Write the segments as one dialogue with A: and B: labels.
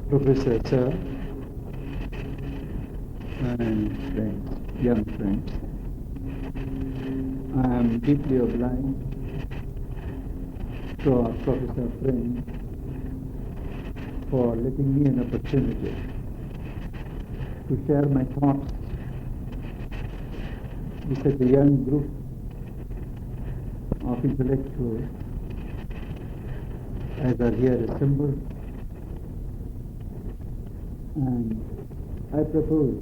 A: Professor Sir and friends, young friends, I am deeply obliged to our professor friend for letting me an opportunity to share my thoughts with such a young group of intellectuals as are here assembled. And I propose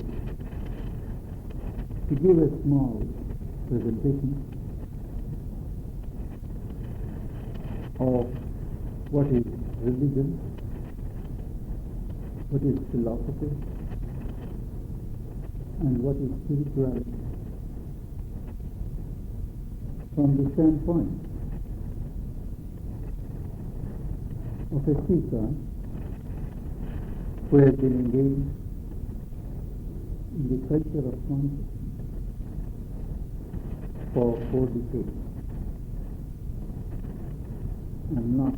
A: to give a small presentation of what is religion, what is philosophy, and what is spirituality from the standpoint of a speaker who has been engaged in the culture of consciousness for 4 decades. I'm not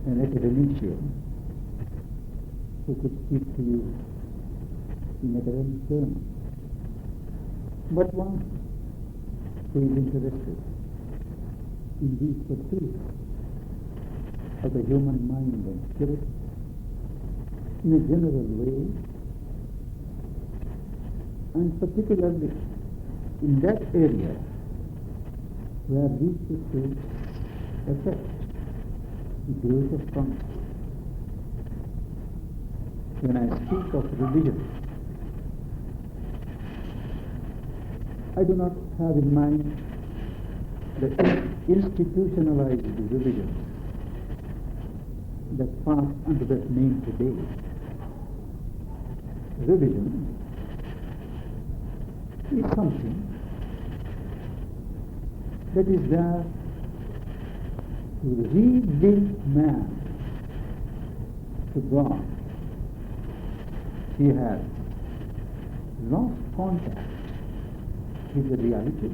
A: an academician who could speak to you in academic terms, but one who is interested in these pursuits of the human mind and spirit in a general way, and particularly in that area where these pursuits affect the growth of consciousness. When I speak of religion, I do not have in mind the institutionalized religion that pass under that name today. Religion is something that is there to re-link man to God. He has lost contact with the reality,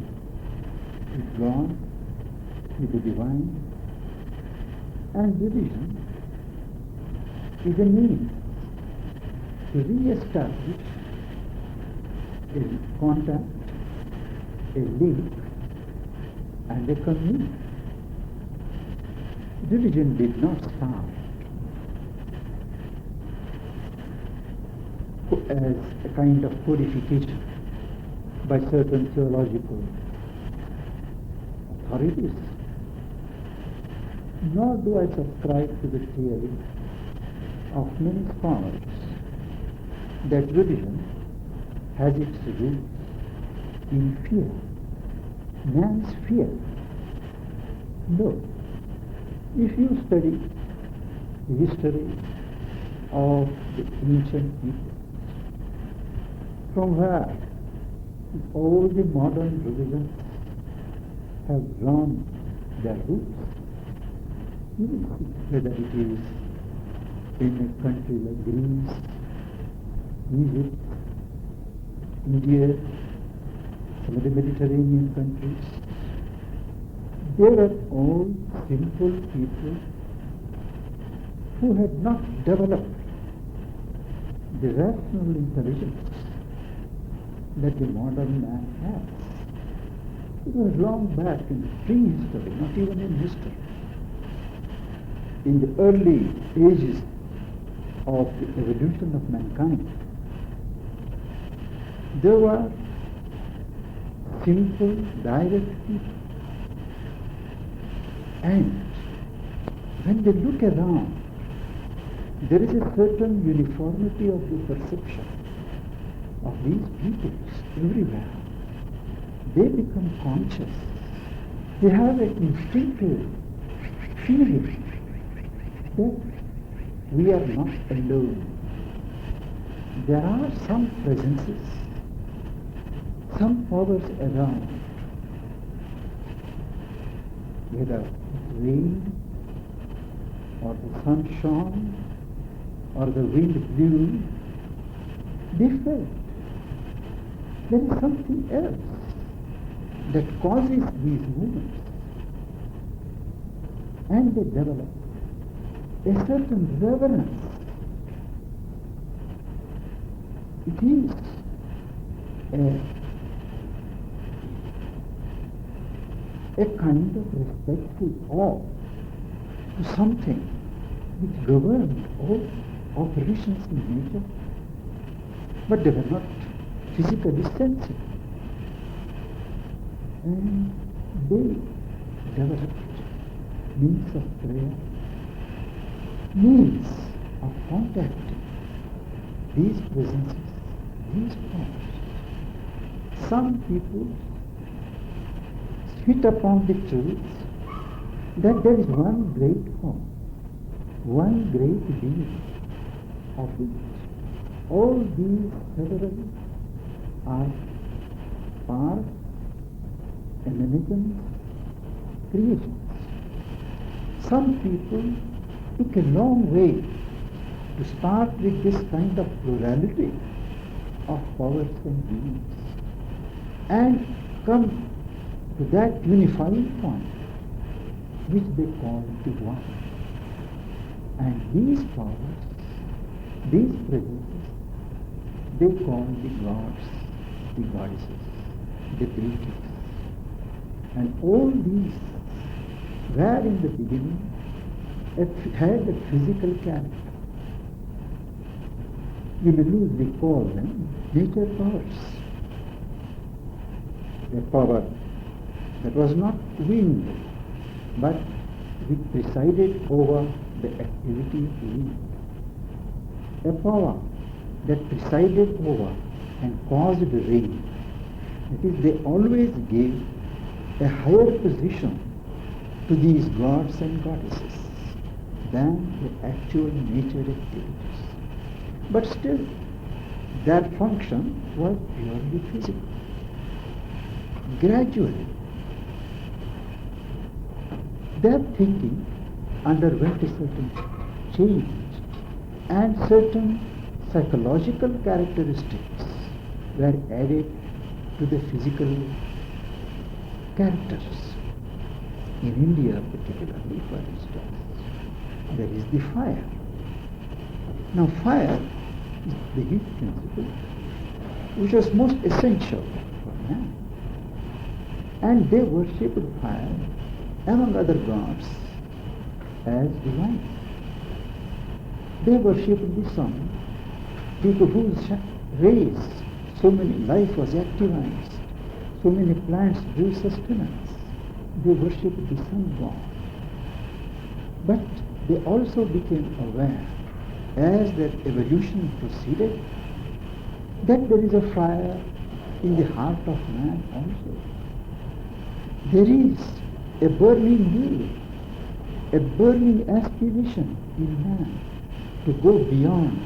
A: with God, with the divine, and religion is a means to re-establish a contact, a link, and a communion. Religion did not start as a kind of codification by certain theological authorities, nor do I subscribe to the theory of many scholars that religion has its roots in fear, man's fear. No. If you study the history of the ancient people, from where all the modern religions have drawn their roots, you will see whether it is in a country like Greece, Egypt, India, some of the Mediterranean countries. They were all simple people who had not developed the rational intelligence that the modern man has. It was long back in prehistory, not even in history. In the early ages of the evolution of mankind, there were simple, direct people. And when they look around, there is a certain uniformity of the perception of these peoples everywhere. They become conscious. They have an instinctive feeling that we are not alone. There are some presences, some powers around, whether rain or the sun shone or the wind blew, they felt there is something else. that causes these movements, and they develop a certain reverence. It is a kind of respectful awe to something which governed all operations in nature, but they were not physically sensible. And they developed means of prayer, means of contacting these presences, these powers. Some people hit upon the truth that there is one great form, one great being, of which all these several are parts, emanations, creations. Some people took a long way to start with this kind of plurality of powers and beings and come to that unifying point which they call the One. And these powers, these presences, they call the gods, the goddesses, the deities. And all these were in the beginning had a physical character. We may loosely call them nature powers. A power that was not winged, but which presided over the activity of wind. A power that presided over and caused rain. That is, they always gave a higher position to these gods and goddesses than the actual nature activities. But still, their function was purely physical. Gradually, their thinking underwent a certain change, and certain psychological characteristics were added to the physical characters. In India particularly, for instance, there is the fire. Now fire is the heat principle which was most essential for man. And they worshipped fire, among other gods, as divine. They worshipped the sun, due to whose rays so many life was activized, so many plants drew sustenance. They worshipped the sun god. But they also became aware, as their evolution proceeded, that there is a fire in the heart of man also. There is a burning will, a burning aspiration in man to go beyond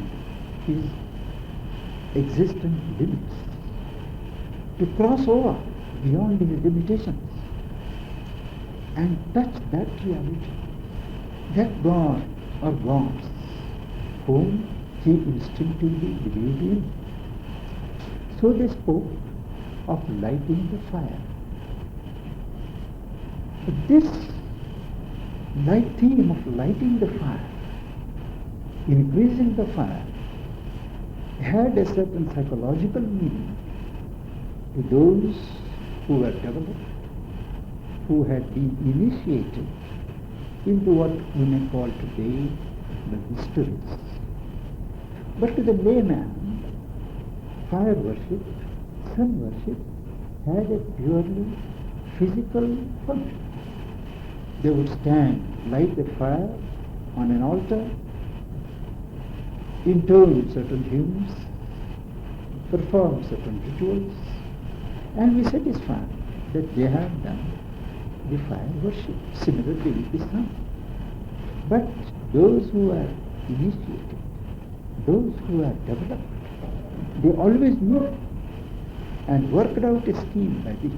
A: his existent limits, to cross over beyond his limitations and touch that reality, that God or gods whom he instinctively believed in. So they spoke of lighting the fire. But this theme of lighting the fire, increasing the fire, had a certain psychological meaning to those who were developed, who had been initiated into what we may call today the mysteries. But to the layman, fire worship, sun worship, had a purely physical function. They would stand, light the fire on an altar, intone certain hymns, perform certain rituals, and be satisfied that they have done the fire worship. Similarly with the sun. But those who are initiated, those who are developed, they always knew and worked out a scheme by which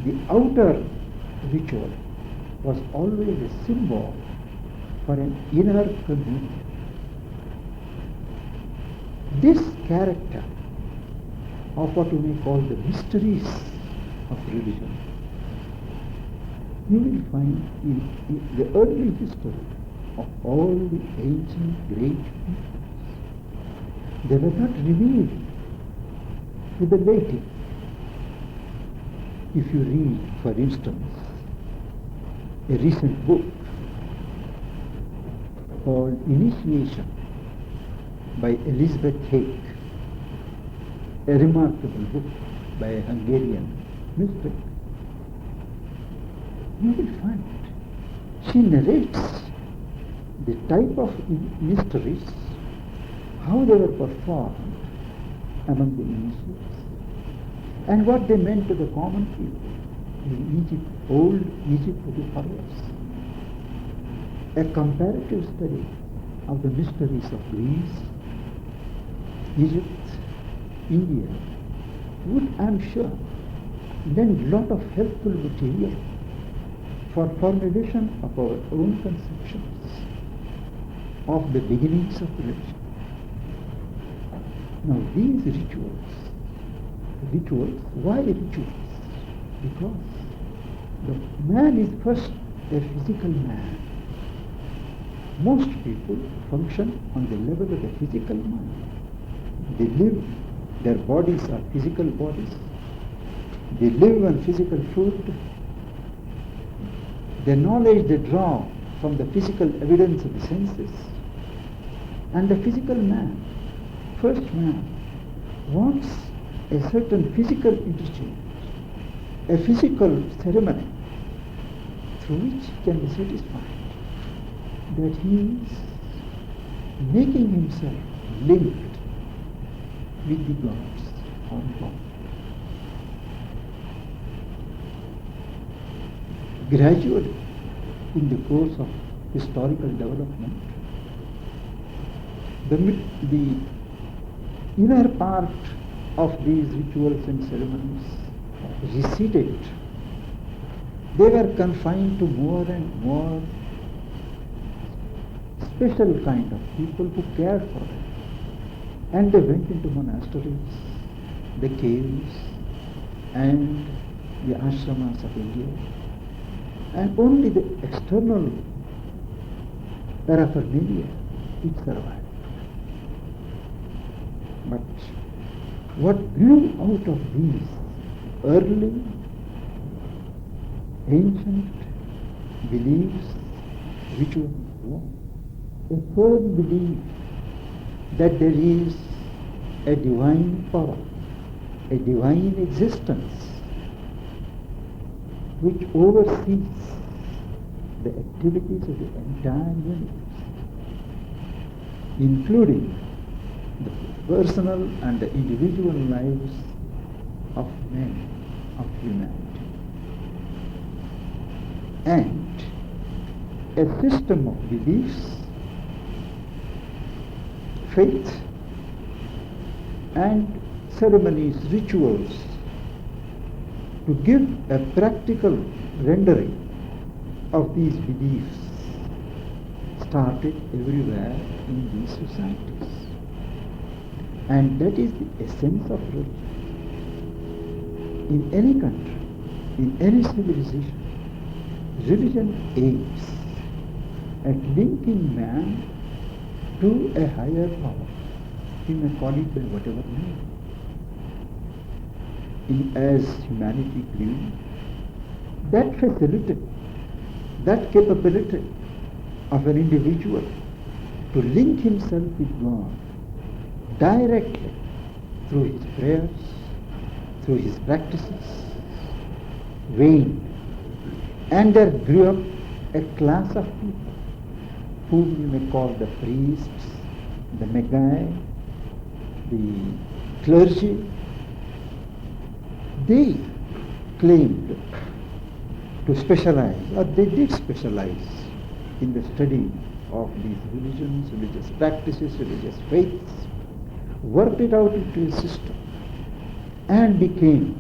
A: the outer ritual was always a symbol for an inner communion. This character of what we may call the mysteries of religion, you will find in the early history of all the ancient great peoples, they were not revealed to the laity. If you read, for instance, a recent book called Initiation by Elizabeth Haig, a remarkable book by a Hungarian mystic, you will find she narrates the type of mysteries, how they were performed among the initiates, and what they meant to the common people in Egypt, old Egypt of the pharaohs. A comparative study of the mysteries of Greece, Egypt, India would, I am sure, lend a lot of helpful material for formulation of our own conceptions of the beginnings of religion. Now these rituals, why rituals? Because the man is first a physical man. Most people function on the level of the physical mind. They live, their bodies are physical bodies. They live on physical food. The knowledge they draw from the physical evidence of the senses. And the physical man, first man, wants a certain physical interchange, a physical ceremony through which he can be satisfied that he is making himself linked with the gods or God. Gradually, in the course of historical development, the inner part of these rituals and ceremonies receded. They were confined to more and more special kind of people who cared for them. And they went into monasteries, the caves, and the ashramas of India. And only the external paraphernalia it survived. But what grew out of these early ancient beliefs, rituals, was a firm belief that there is a divine power, a divine existence which oversees the activities of the entire universe, including the personal and the individual lives of men, of humanity. And a system of beliefs, faith, and ceremonies, rituals, to give a practical rendering of these beliefs started everywhere in these societies. And that is the essence of religion. In any country, in any civilization, religion aims at linking man to a higher power. You may call it by whatever name. As humanity grew, that facility, that capability of an individual to link himself with God directly through his prayers, through his practices, waned. And there grew up a class of people whom you may call the priests, the magi, the clergy. They claimed to specialize, or they did specialize in the study of these religions, religious practices, religious faiths, worked it out into a system, and became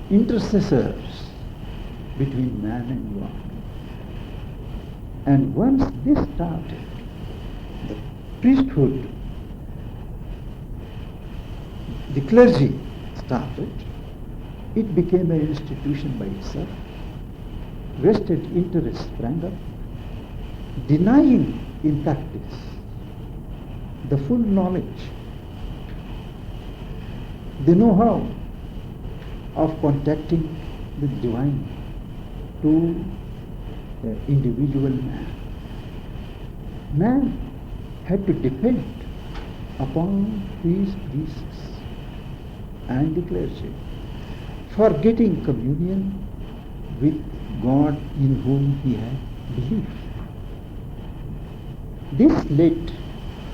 A: intercessors between man and God. And once this started, the priesthood, the clergy started, it became an institution by itself. Vested interests sprang up, denying in practice the full knowledge, the know-how of contacting the divine to the individual man. Man had to depend upon his priests and the clergy for getting communion with God in whom he had believed. This led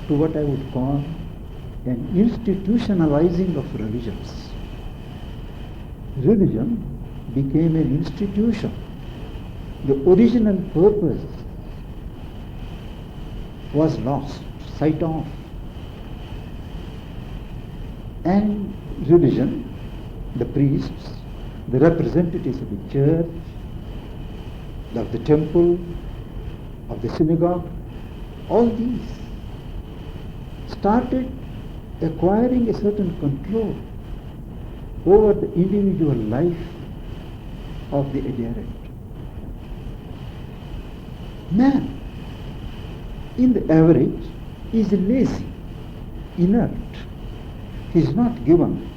A: to what I would call an institutionalizing of religions. Religion became an institution. The original purpose was lost sight of. And religion, the priests, the representatives of the church, of the temple, of the synagogue, all these started acquiring a certain control over the individual life of the adherent. Man, in the average, is lazy, inert. He is not given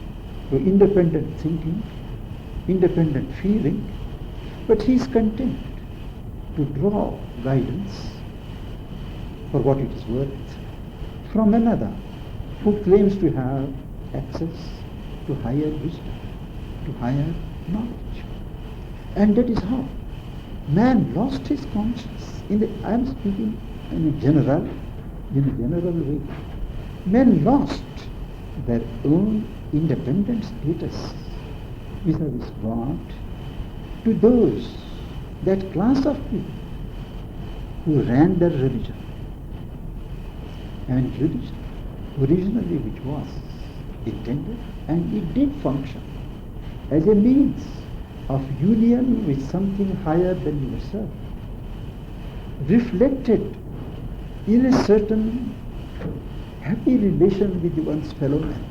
A: to independent thinking, independent feeling, but he is content to draw guidance, for what it is worth, from another who claims to have access to higher wisdom, to higher knowledge. And that is how man lost his conscience. I am speaking in a general way. Men lost their own independent status vis-a-vis God to those, that class of people who ran their religion. And religion, originally which was intended, and it did function as a means of union with something higher than yourself, reflected in a certain happy relation with one's fellow man.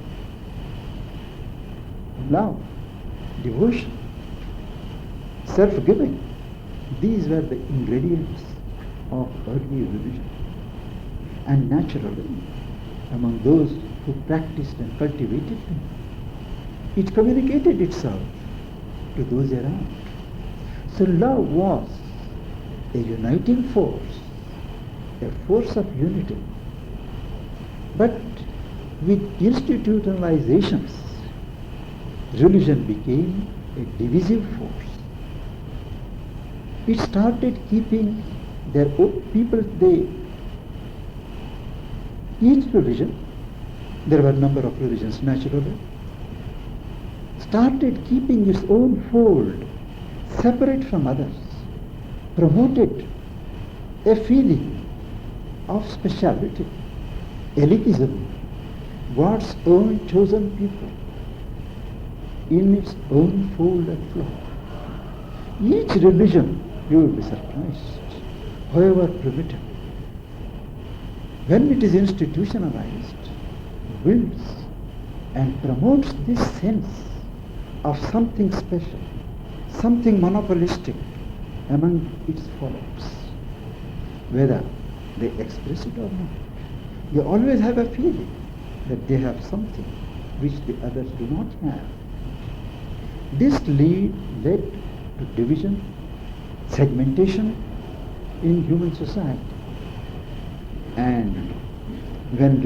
A: Love, devotion, self-giving, these were the ingredients of early religion. And naturally, among those who practiced and cultivated them, it communicated itself to those around. So love was a uniting force, a force of unity. But with institutionalizations, religion became a divisive force. It started keeping their own people, each religion, there were a number of religions naturally, started keeping its own fold separate from others, promoted a feeling of speciality, elitism, God's own chosen people in its own fold and flock. Each religion, you will be surprised, however primitive, when it is institutionalized, builds and promotes this sense of something special, something monopolistic among its followers. Whether they express it or not, you always have a feeling that they have something which the others do not have. This led to division, segmentation in human society. And when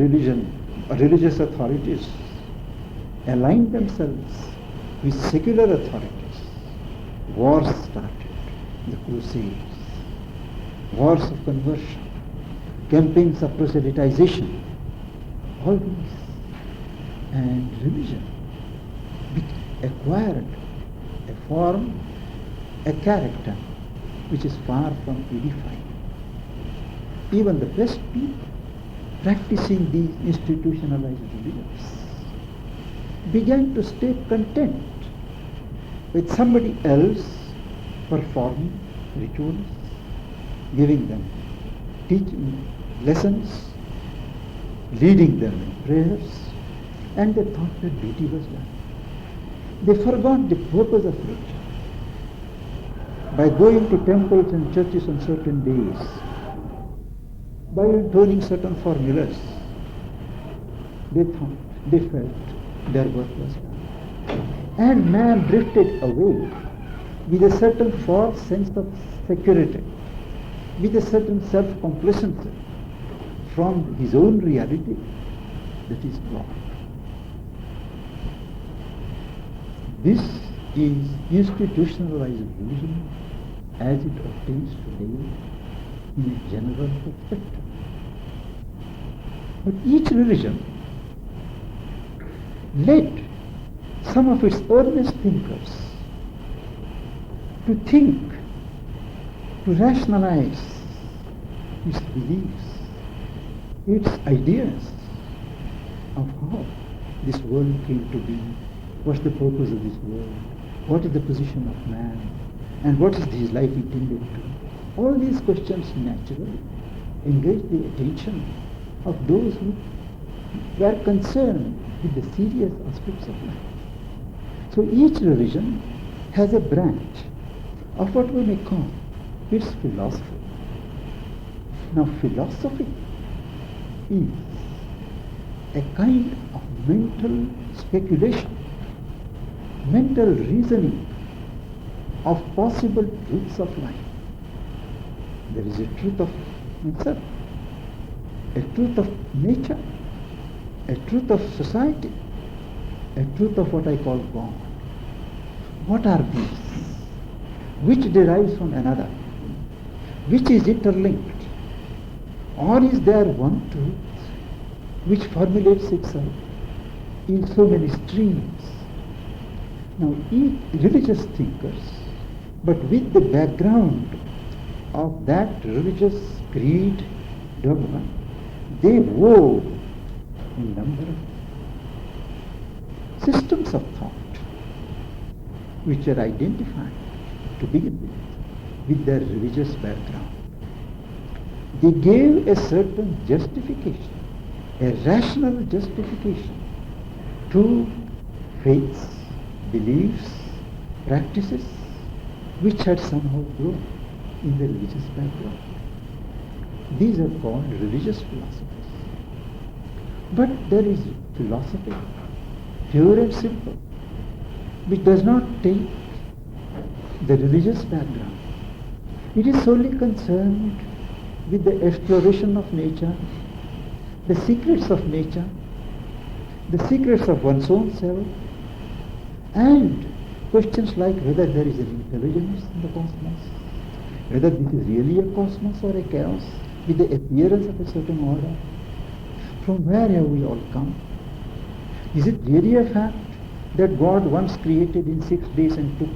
A: religious authorities aligned themselves with secular authorities, wars started, the crusades, wars of conversion, campaigns of proselytization, all these. And religion acquired a form, a character which is far from edifying. Even the best people practicing these institutionalized religions began to stay content with somebody else performing rituals, giving them teaching lessons, leading them in prayers, and they thought that duty was done. They forgot the purpose of religion. By going to temples and churches on certain days, by intoning certain formulas, they felt their work was done. And man drifted away with a certain false sense of security, with a certain self-complacency from his own reality, that is God. This is institutionalized religion as it obtains today in a general perspective. But each religion led some of its earliest thinkers to think, to rationalize its beliefs, its ideas of how this world came to be, what's the purpose of this world, what is the position of man, and what is his life intended to. All these questions naturally engage the attention of those who were concerned with the serious aspects of life. So each religion has a branch of what we may call its philosophy. Now philosophy is a kind of mental speculation, mental reasoning of possible truths of life. There is a truth of myself, a truth of nature, a truth of society, a truth of what I call God. What are these? Which derives from another? Which is interlinked? Or is there one truth which formulates itself in so many streams? Now, each religious thinkers, but with the background of that religious creed, dogma, they wove a number of systems of thought which are identified to begin with their religious background. They gave a certain justification, a rational justification to faiths, beliefs, practices which had somehow grown in the religious background. These are called religious philosophies. But there is philosophy, pure and simple, which does not take the religious background. It is solely concerned with the exploration of nature, the secrets of nature, the secrets of one's own self, and questions like whether there is an intelligence in the cosmos, whether this is really a cosmos or a chaos with the appearance of a certain order. From where have we all come? Is it really a fact that God once created in 6 days and took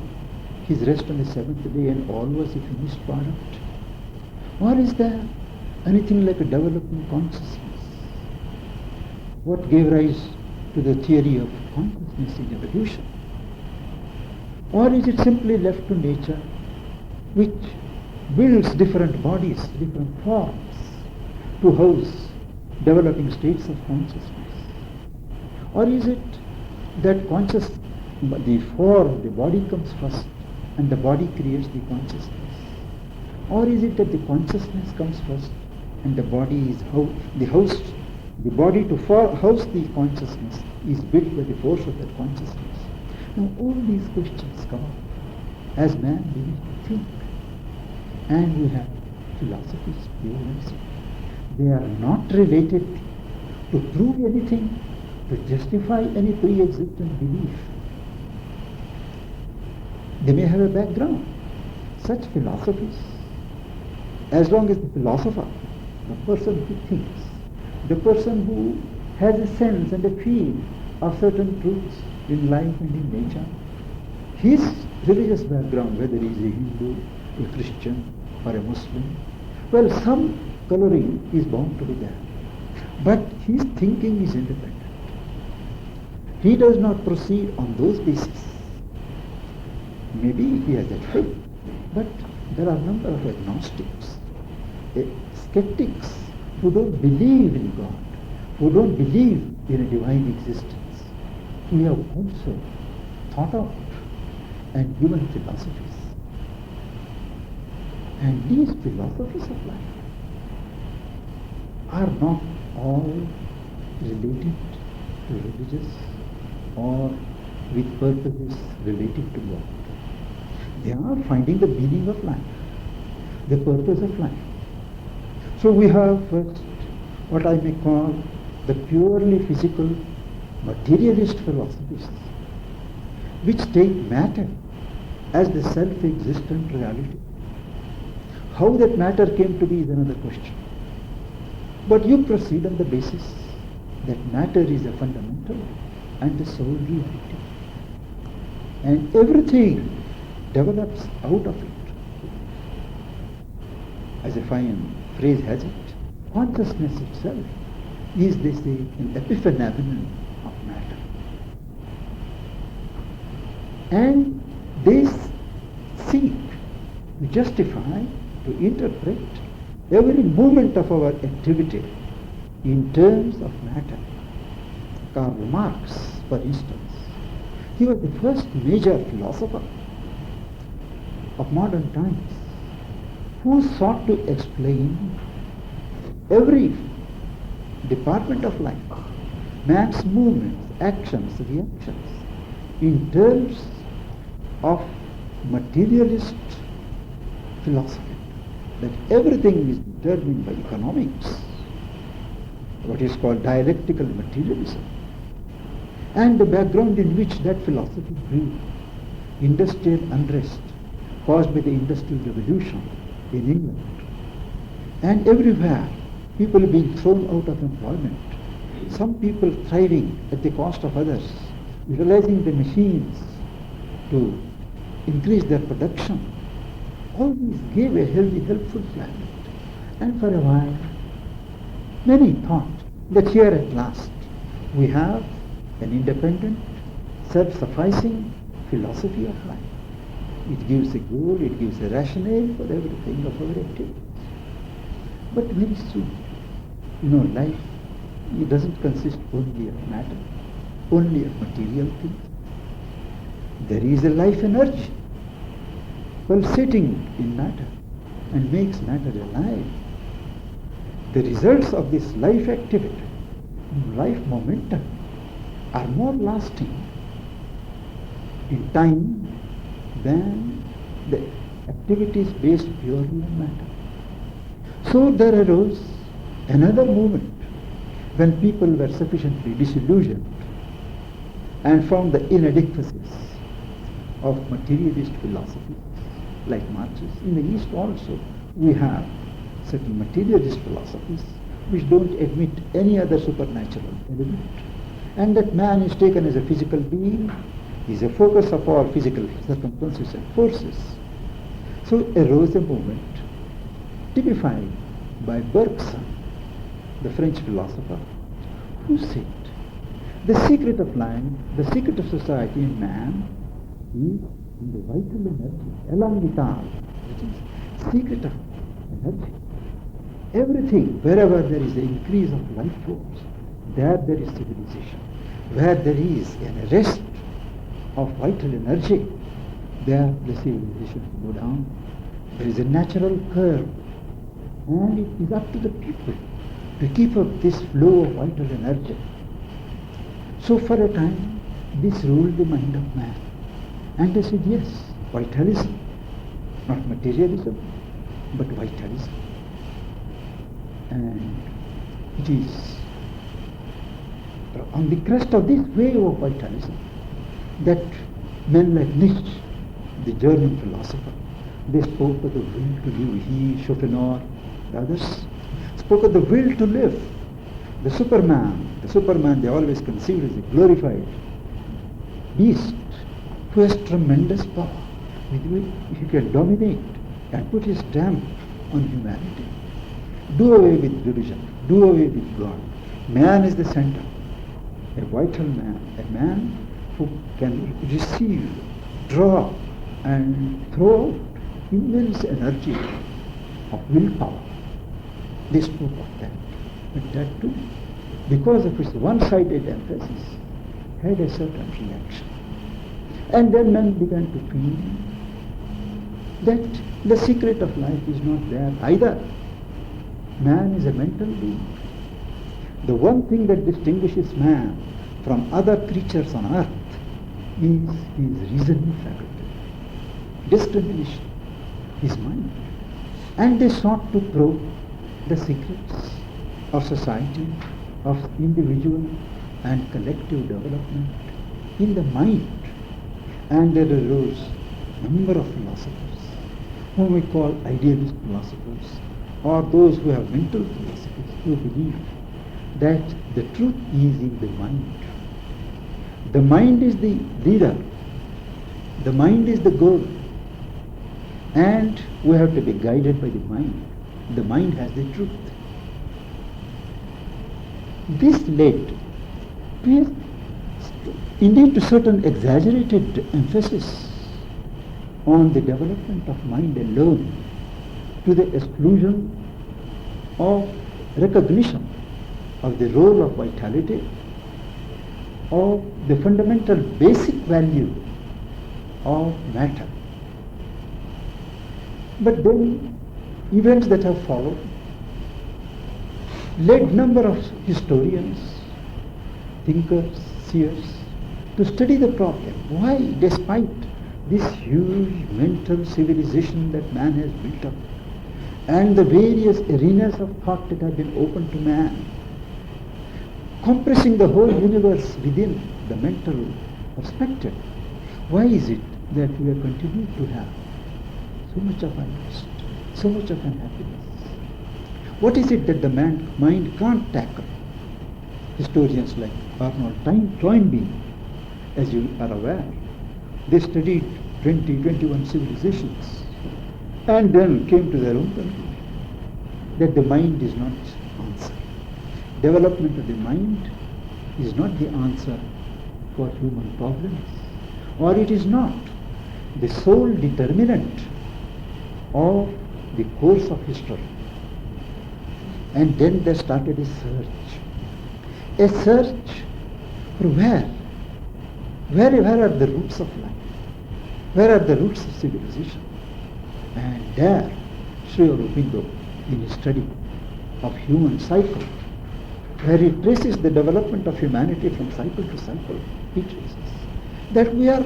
A: his rest on the 7th day and all was a finished product? Or is there anything like a developing consciousness? What gave rise to the theory of consciousness in evolution? Or is it simply left to nature, which builds different bodies, different forms, to house developing states of consciousness? Or is it that the form, the body comes first, and the body creates the consciousness? Or is it that the consciousness comes first, and the body is the body to house the consciousness is built by the force of that consciousness? Now all these questions come up as man begins to think. And we have philosophies, pure and simple. They are not related to prove anything, to justify any pre-existent belief. They may have a background. Such philosophies, as long as the philosopher, the person who thinks, the person who has a sense and a feel of certain truths in life and in nature, his religious background, whether he is a Hindu, a Christian, or a Muslim, well, some coloring is bound to be there. But his thinking is independent. He does not proceed on those bases. Maybe he has a faith, but there are a number of agnostics, skeptics who don't believe in God, who don't believe in a divine existence. We have also thought out and given philosophies. And these philosophies of life are not all related to religious or with purposes related to God. They are finding the meaning of life, the purpose of life. So we have first what I may call the purely physical materialist philosophies, which take matter as the self-existent reality. How that matter came to be is another question. But you proceed on the basis that matter is a fundamental and the sole reality. And everything develops out of it. As a fine phrase has it, consciousness itself is, they say, an epiphenomenon of matter. And they seek to justify, to interpret every movement of our activity in terms of matter. Karl Marx, for instance, he was the first major philosopher of modern times who sought to explain every department of life, man's movements, actions, reactions, in terms of materialist philosophy, that everything is determined by economics, what is called dialectical materialism, and the background in which that philosophy grew, industrial unrest caused by the Industrial Revolution in England, and everywhere people being thrown out of employment, some people thriving at the cost of others, utilizing the machines to increase their production. All these gave a healthy, helpful climate. And for a while, many thought that here at last we have an independent, self-sufficing philosophy of life. It gives a goal, it gives a rationale for everything of our activities. But very soon, life, it doesn't consist only of matter, only of material things. There is a life energy pulsating in matter and makes matter alive. The results of this life activity, life momentum, are more lasting in time than the activities based purely on matter. So there arose another moment when people were sufficiently disillusioned and found the inadequacies of materialist philosophy, like Marx's. In the East also we have certain materialist philosophies which don't admit any other supernatural element, and that man is taken as a physical being, is a focus of all physical circumstances and forces. So arose a movement typified by Bergson, the French philosopher, who said the secret of life, the secret of society and man is in the vital energy, elan vital, which is secret of energy. Everything, wherever there is an increase of life force, there is civilization. Where there is an arrest of vital energy, there the civilization will go down. There is a natural curve, and it is up to the people to keep up this flow of vital energy. So for a time, this ruled the mind of man. And they said, yes, vitalism, not materialism, but vitalism. And it is on the crest of this wave of vitalism that men like Nietzsche, the German philosopher, they spoke of the will to live. He, Schopenhauer, the others spoke of the will to live. The Superman they always conceived as a glorified beast who has tremendous power, with which he can dominate and put his stamp on humanity. Do away with religion, do away with God. Man is the center, a vital man, a man who can receive, draw and throw out immense energy of willpower. They spoke of that. But that too, because of its one-sided emphasis, had a certain reaction. And then men began to feel that the secret of life is not there either. Man is a mental being. The one thing that distinguishes man from other creatures on earth is his reasoning faculty, discrimination, his mind. And they sought to probe the secrets of society, of individual and collective development in the mind. And there arose a number of philosophers, whom we call idealist philosophers, or those who have mental philosophies, who believe that the truth is in the mind. The mind is the leader, the mind is the goal, and we have to be guided by the mind. The mind has the truth. This led indeed to certain exaggerated emphasis on the development of mind alone, to the exclusion of recognition of the role of vitality, of the fundamental basic value of matter. But then events that have followed led number of historians, thinkers, seers to study the problem. Why, despite this huge mental civilization that man has built up, and the various arenas of thought that have been opened to man, compressing the whole universe within the mental perspective, why is it that we are continuing to have so much of unrest, so much of unhappiness? What is it that the mind can't tackle? Historians like Arnold Toynbee, as you are aware, they studied 21 civilizations and then came to their own conclusion that the mind is not the answer. Development of the mind is not the answer for human problems, or it is not the sole determinant of the course of history. And then there started a search for where are the roots of life? Where are the roots of civilization? And there, Sri Aurobindo, in his study of human cycle, where he traces the development of humanity from cycle to cycle, he traces that we are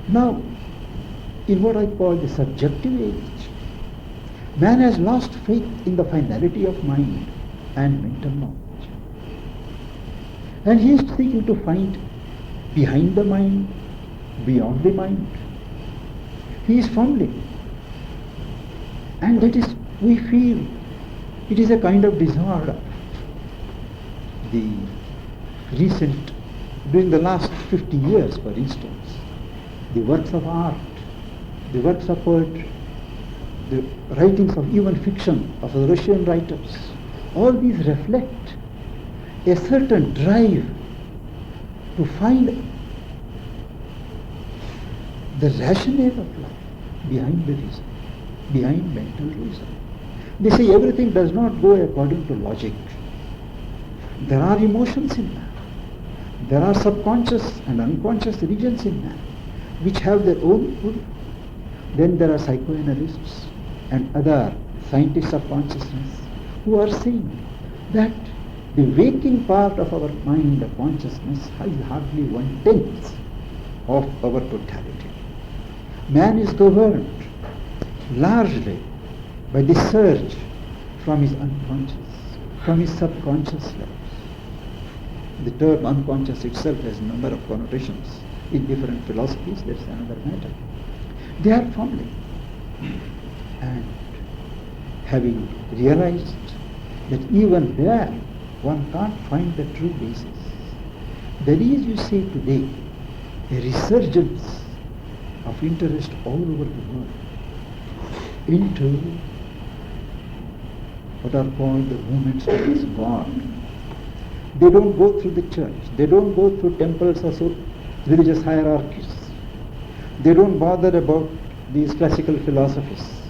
A: now in what I call the subjective age. Man has lost faith in the finality of mind and mental knowledge. And he is seeking to find behind the mind, beyond the mind. He is fumbling. And that is, we feel, it is a kind of disorder. During the last 50 years, for instance, the works of art, the works of poetry, the writings of even fiction of the Russian writers, all these reflect a certain drive to find the rationale of life behind the reason, behind mental reason. They say everything does not go according to logic. There are emotions in man. There are subconscious and unconscious regions in man which have their own pull. Then there are psychoanalysts and other scientists of consciousness who are saying that the waking part of our mind, the consciousness, is hardly 1/10 of our totality. Man is governed largely by the surge from his unconscious, from his subconscious levels. The term unconscious itself has a number of connotations in different philosophies. That's another matter. They are fumbling. And having realized that even there one can't find the true basis, there is, you see today, a resurgence of interest all over the world into what are called the movements of God. They don't go through the church. They don't go through temples or so religious hierarchies. They don't bother about these classical philosophies.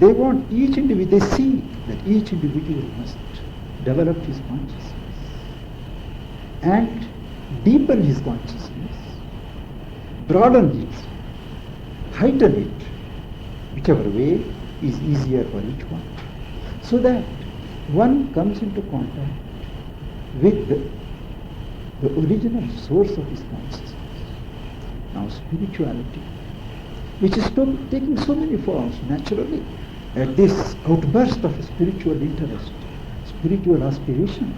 A: They want each individual, they see that each individual must develop his consciousness and deepen his consciousness broaden it, heighten it, whichever way is easier for each one, so that one comes into contact with the original source of his consciousness. Now spirituality, which is taking so many forms naturally, at this outburst of spiritual interest, spiritual aspiration,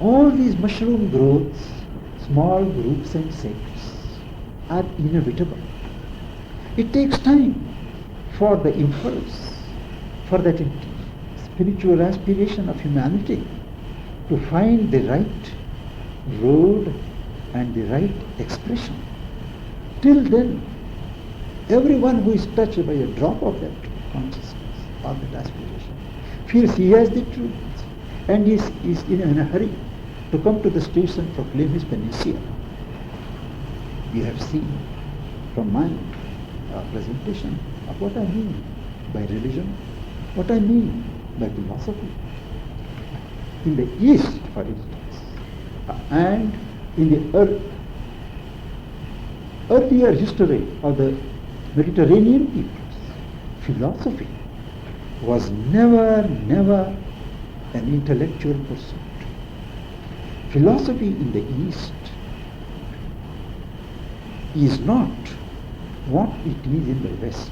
A: all these mushroom growths, small groups and sects are inevitable. It takes time for the impulse, for that spiritual aspiration of humanity to find the right road and the right expression. Till then, everyone who is touched by a drop of that consciousness or that aspiration feels he has the truth and is in a hurry to come to the stage and proclaim his panacea. You have seen from my presentation of what I mean by religion, what I mean by philosophy. In the East, for instance, and in the earlier history of the Mediterranean peoples, philosophy was never an intellectual pursuit. Philosophy in the East is not what it is in the West.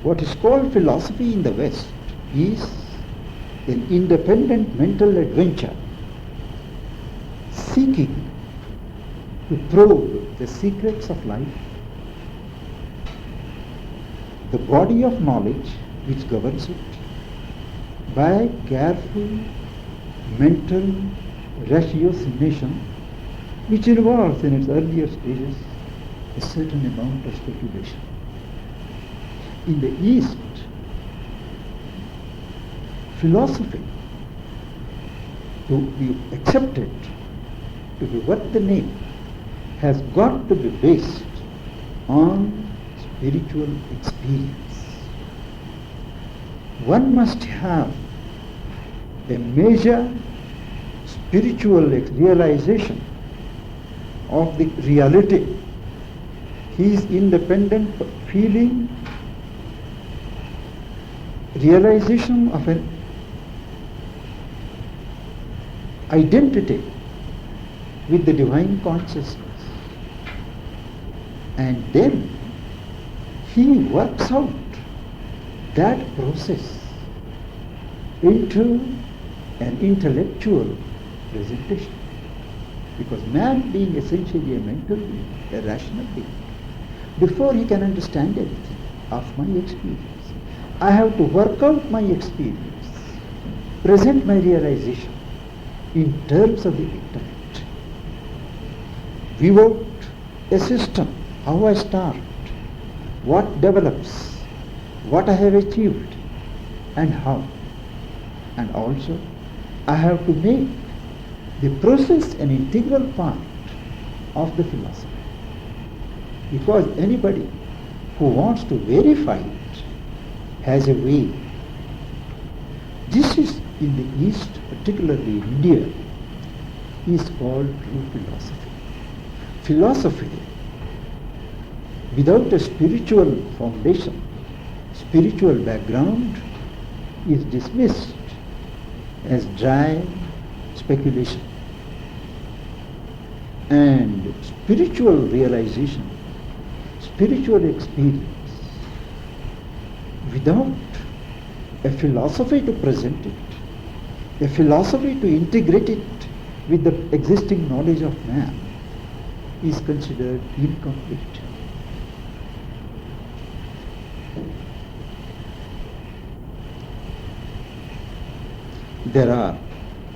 A: What is called philosophy in the West is an independent mental adventure seeking to probe the secrets of life, the body of knowledge which governs it, by careful mental ratiocination, which involves in its earlier stages a certain amount of speculation. In the East, philosophy, to be accepted, to be worth the name, has got to be based on spiritual experience. One must have a major spiritual realization of the reality. His independent feeling, realization of an identity with the divine consciousness. And then he works out that process into an intellectual presentation. Because man being essentially a mental being, a rational being, before he can understand anything of my experience, I have to work out my experience, present my realization in terms of the intellect. Weave out a system, how I start, what develops, what I have achieved, and how. And also, I have to make the process an integral part of the philosophy. Because anybody who wants to verify it has a way. This is in the East, particularly in India, is called true philosophy. Philosophy without a spiritual foundation, spiritual background, is dismissed as dry speculation. And spiritual realization, spiritual experience, without a philosophy to present it, a philosophy to integrate it with the existing knowledge of man, is considered incomplete. There are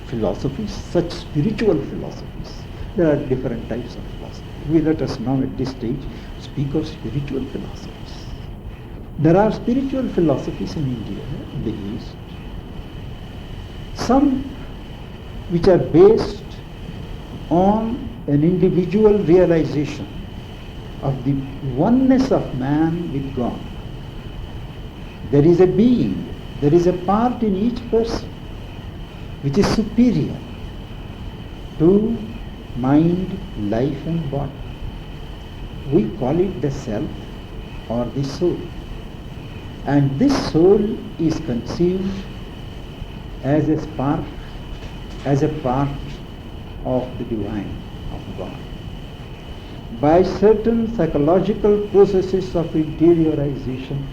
A: philosophies, such spiritual philosophies. There are different types of philosophy. Let us now at this stage speak of spiritual philosophies. There are spiritual philosophies in India, in the East. Some which are based on an individual realization of the oneness of man with God. There is a being, there is a part in each person which is superior two, mind, life and body. We call it the self or the soul. And this soul is conceived as a spark, as a part of the divine, of God. By certain psychological processes of interiorization,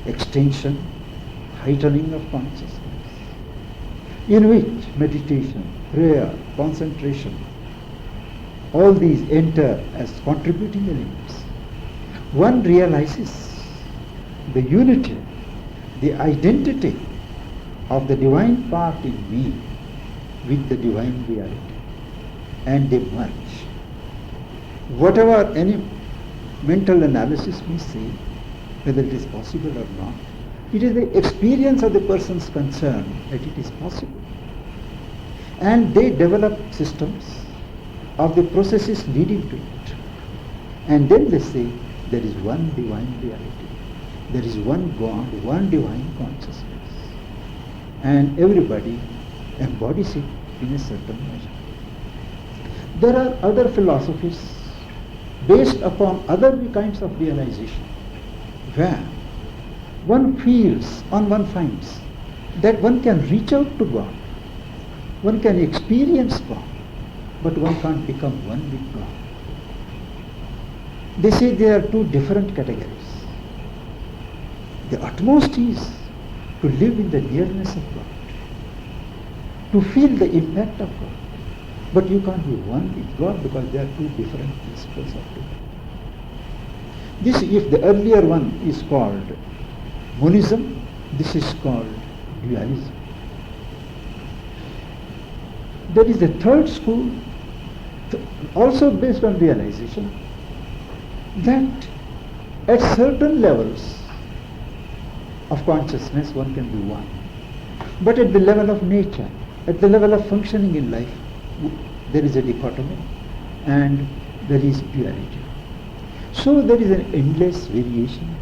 A: extension, heightening of consciousness, in which meditation, prayer, concentration, all these enter as contributing elements, one realizes the unity, the identity of the divine part in me with the divine reality, and they merge. Whatever any mental analysis may say, whether it is possible or not, it is the experience of the persons concerned that it is possible. And they develop systems of the processes leading to it. And then they say there is one divine reality, there is one God, one divine consciousness. And everybody embodies it in a certain measure. There are other philosophies based upon other kinds of realization, where one feels and one finds that one can reach out to God, one can experience God, but one can't become one with God. They say there are two different categories. The utmost is to live in the nearness of God, to feel the impact of God. But you can't be one with God because there are two different principles of God. This, if the earlier one is called monism, this is called dualism. There is a third school, also based on realization, that at certain levels of consciousness one can be one. But at the level of nature, at the level of functioning in life, there is a dichotomy and there is duality. So there is an endless variation,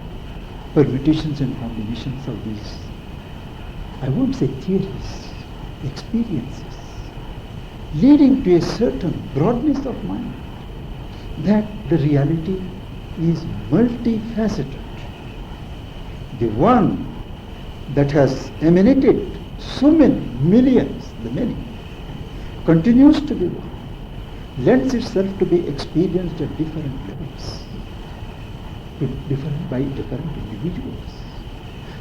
A: permutations and combinations of these, I won't say theories, experiences, leading to a certain broadness of mind that the reality is multifaceted. The one that has emanated so many millions, the many, continues to be one, lends itself to be experienced at different levels, by different individuals.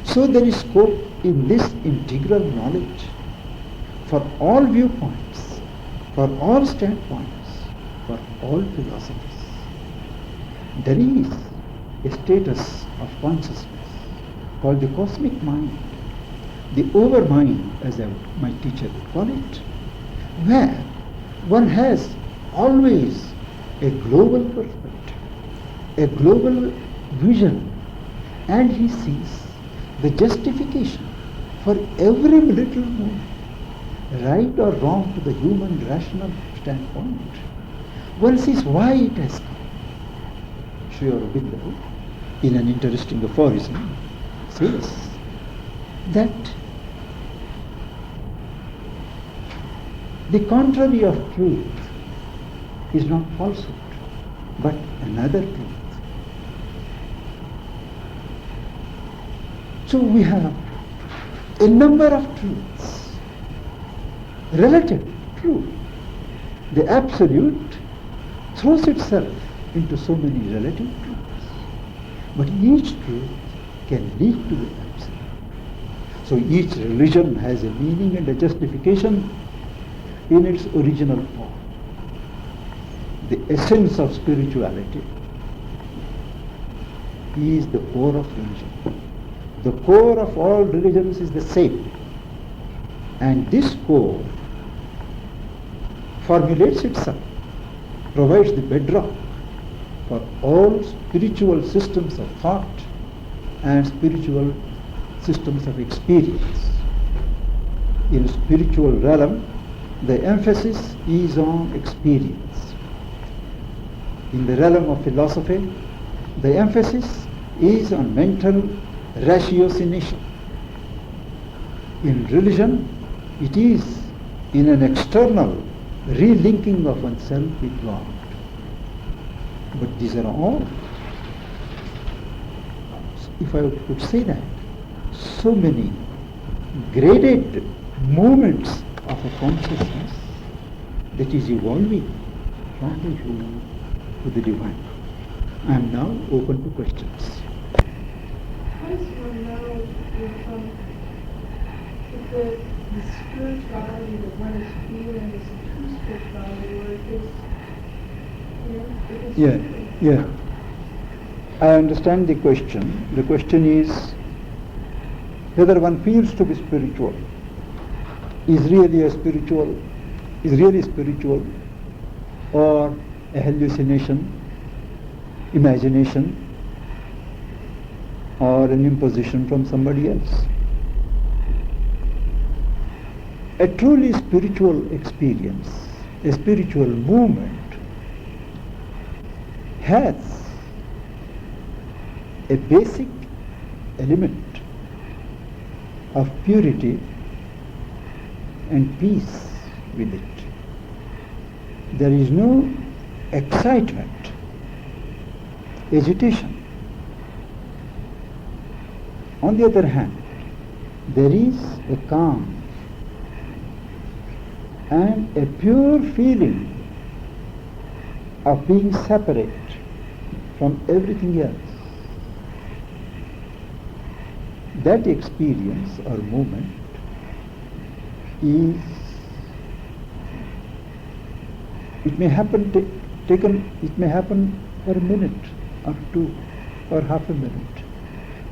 A: So there is scope in this integral knowledge for all viewpoints, for all standpoints, for all philosophies. There is a status of consciousness called the cosmic mind, the overmind, as my teacher would call it, where one has always a global perspective, a global vision, and he sees the justification for every little move, right or wrong to the human rational standpoint. One sees why it has come. Sri Aurobindo, in an interesting aphorism, says that the contrary of truth is not falsehood, but another truth. So we have a number of truths, relative truth. The absolute throws itself into so many relative truths, but each truth can lead to the absolute. So each religion has a meaning and a justification in its original form. The essence of spirituality is the core of religion. The core of all religions is the same. And this core formulates itself, provides the bedrock for all spiritual systems of thought and spiritual systems of experience. In spiritual realm, the emphasis is on experience. In the realm of philosophy, the emphasis is on mental ratiocination. In religion, it is in an external relinking of oneself with God. But these are all, if I could say that, so many graded movements of a consciousness that is evolving from the human to the divine. I am now open to questions.
B: How does one know if the spirituality that one is feeling is a true spirituality or if it's,
A: Yeah. I understand the question. The question is whether one feels to be spiritual is really spiritual, or a hallucination, imagination, or an imposition from somebody else. A truly spiritual experience, a spiritual movement, has a basic element of purity and peace with it. There is no excitement, agitation. On the other hand, there is a calm and a pure feeling of being separate from everything else. That experience or moment is, it may happen for a minute or two or half a minute,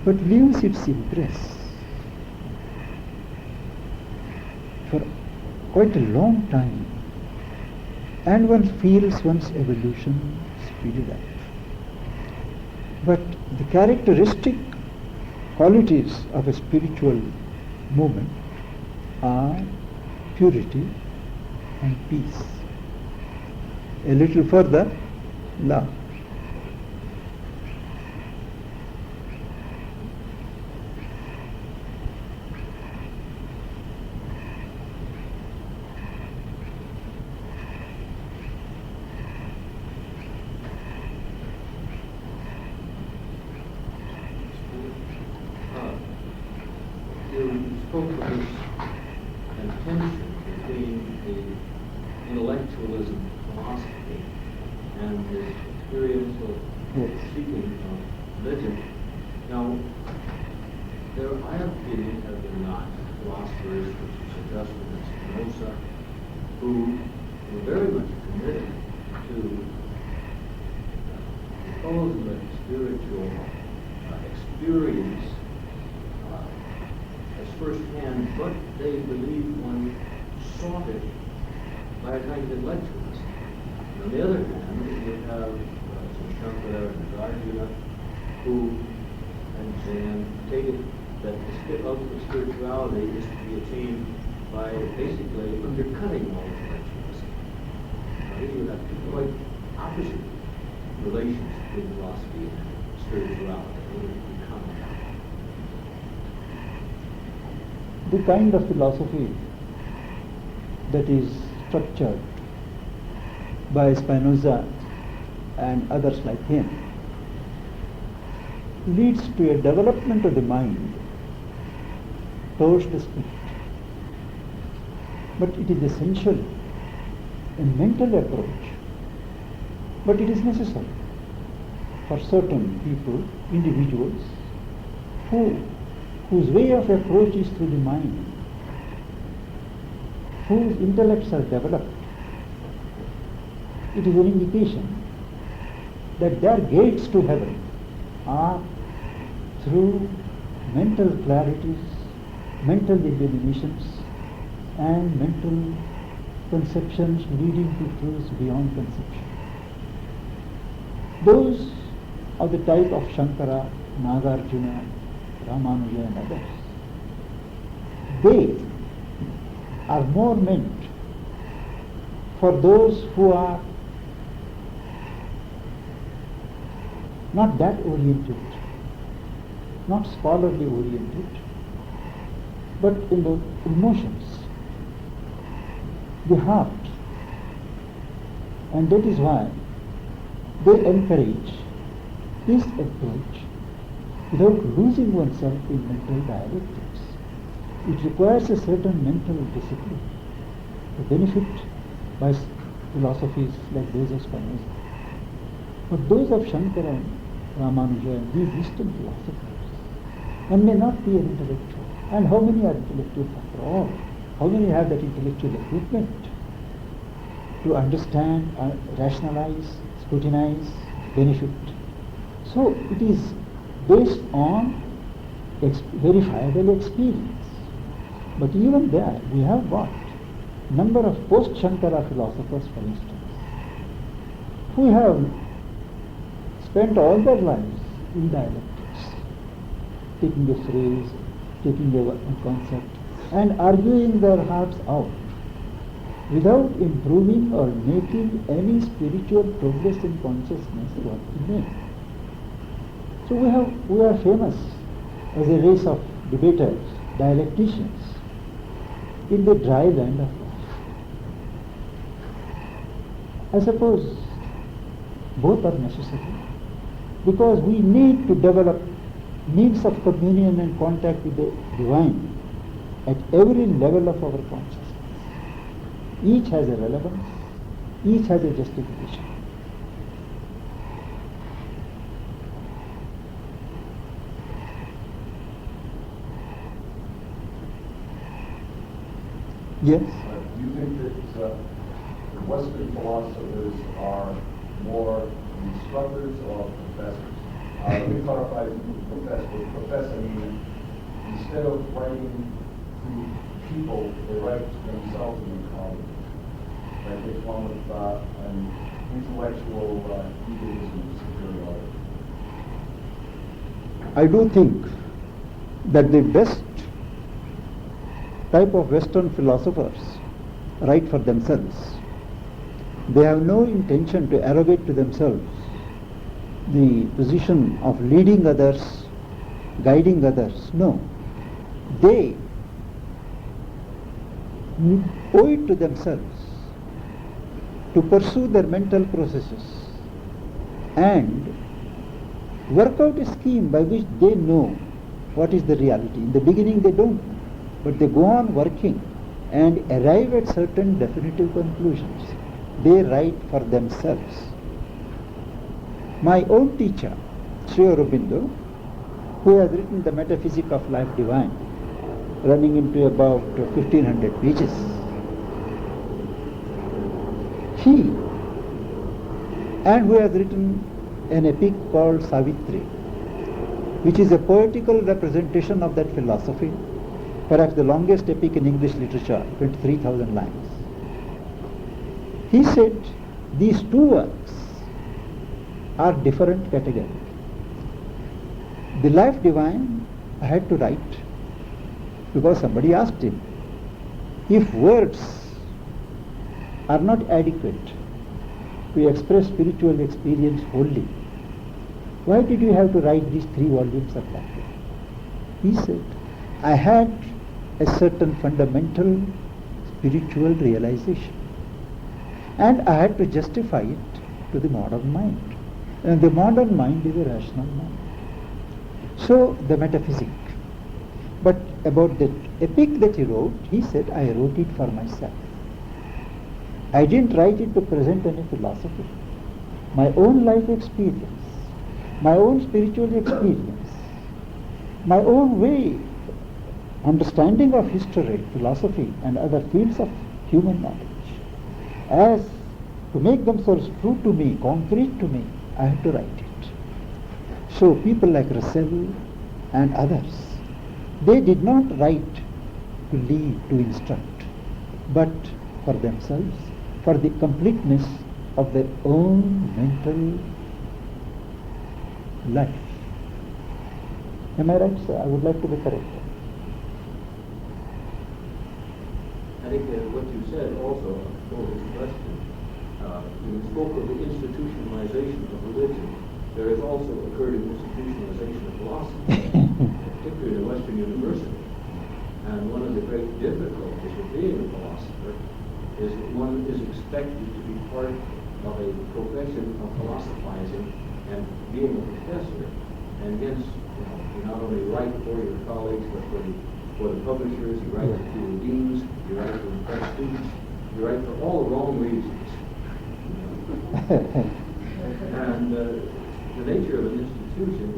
A: but leaves its impress for quite a long time, and one feels one's evolution speeded up. But the characteristic qualities of a spiritual movement are purity and peace. A little further, love.
C: You spoke of this tension between the intellectualism philosophy and the experiential seeking of religion. Now, I have feeling have been not philosophers such as Augustine and Spinoza who were very much committed to the ultimate spiritual experience as firsthand, but they believe one sought it by a kind of intellectualism. On the other hand, you have Shankara and Arjuna who take it that the ultimate spirituality is to be attained by basically undercutting all intellectualism. Here you have two quite opposite relations between philosophy and spirituality.
A: The kind of philosophy that is structured by Spinoza and others like him leads to a development of the mind towards the spirit. But it is essentially a mental approach. But it is necessary for certain people, individuals, whose way of approach is through the mind, whose intellects are developed. It is an indication that their gates to heaven are through mental clarities, mental illuminations, and mental conceptions leading to truths beyond conception. Those are the type of Shankara, Nagarjuna, Ramanuja and others. They are more meant for those who are not that oriented, not scholarly oriented, but in the emotions, the heart, And that is why they encourage this approach without losing oneself in mental dialectics. It requires a certain mental discipline to benefit by philosophies like those of Spinoza. But those of Shankara and Ramanuja and these Eastern philosophers, one may not be an intellectual. And how many are intellectuals after all? How many have that intellectual equipment to understand, rationalize, scrutinize, benefit? So it is based on verifiable experience. But even there, we have got number of post-Shankara philosophers, for instance, who have spent all their lives in dialectics, taking a phrase, taking a concept, and arguing their hearts out without improving or making any spiritual progress in consciousness what we make. So we are famous as a race of debaters, dialecticians in the dry land of life. I suppose both are necessary because we need to develop means of communion and contact with the divine at every level of our consciousness. Each has a relevance, each has a justification. Yes?
D: Do you think that the Western philosophers are more instructors or professors? Let me clarify professor. I mean, instead of writing to people, they write to themselves in the college. Like it's one with an intellectual egoism superiority.
A: I do think that the best type of Western philosophers write for themselves. They have no intention to arrogate to themselves the position of leading others, guiding others. No. They owe it to themselves to pursue their mental processes and work out a scheme by which they know what is the reality. In the beginning they don't, but they go on working and arrive at certain definitive conclusions. They write for themselves. My own teacher, Sri Aurobindo, who has written the Metaphysics of Life Divine, running into about 1500 pages, he, and who has written an epic called Savitri, which is a poetical representation of that philosophy, perhaps the longest epic in English literature, 23,000 lines. He said these two works are different categories. The Life Divine I had to write because somebody asked him, if words are not adequate to express spiritual experience wholly, why did you have to write these 3 volumes of that? He said, I had a certain fundamental spiritual realization and I had to justify it to the modern mind. And the modern mind is a rational mind. So the metaphysic. But about the epic that he wrote, he said, I wrote it for myself. I didn't write it to present any philosophy. My own life experience, my own spiritual experience, my own way, understanding of history, philosophy and other fields of human knowledge, as to make themselves true to me, concrete to me, I had to write it. So people like Russell and others, they did not write to lead, to instruct, but for themselves, for the completeness of their own mental life. Am I right, sir? I would like to be corrected.
C: I think what you said also poses a question. You spoke of the institutionalization of religion. There has also occurred an institutionalization of philosophy, particularly in a Western university. And one of the great difficulties of being a philosopher is that one is expected to be part of a profession of philosophizing and being a professor, and hence, you not only write for your colleagues, but for the publishers, you write to the deans, you write to impress students, you write for all the wrong reasons. And the nature of an institution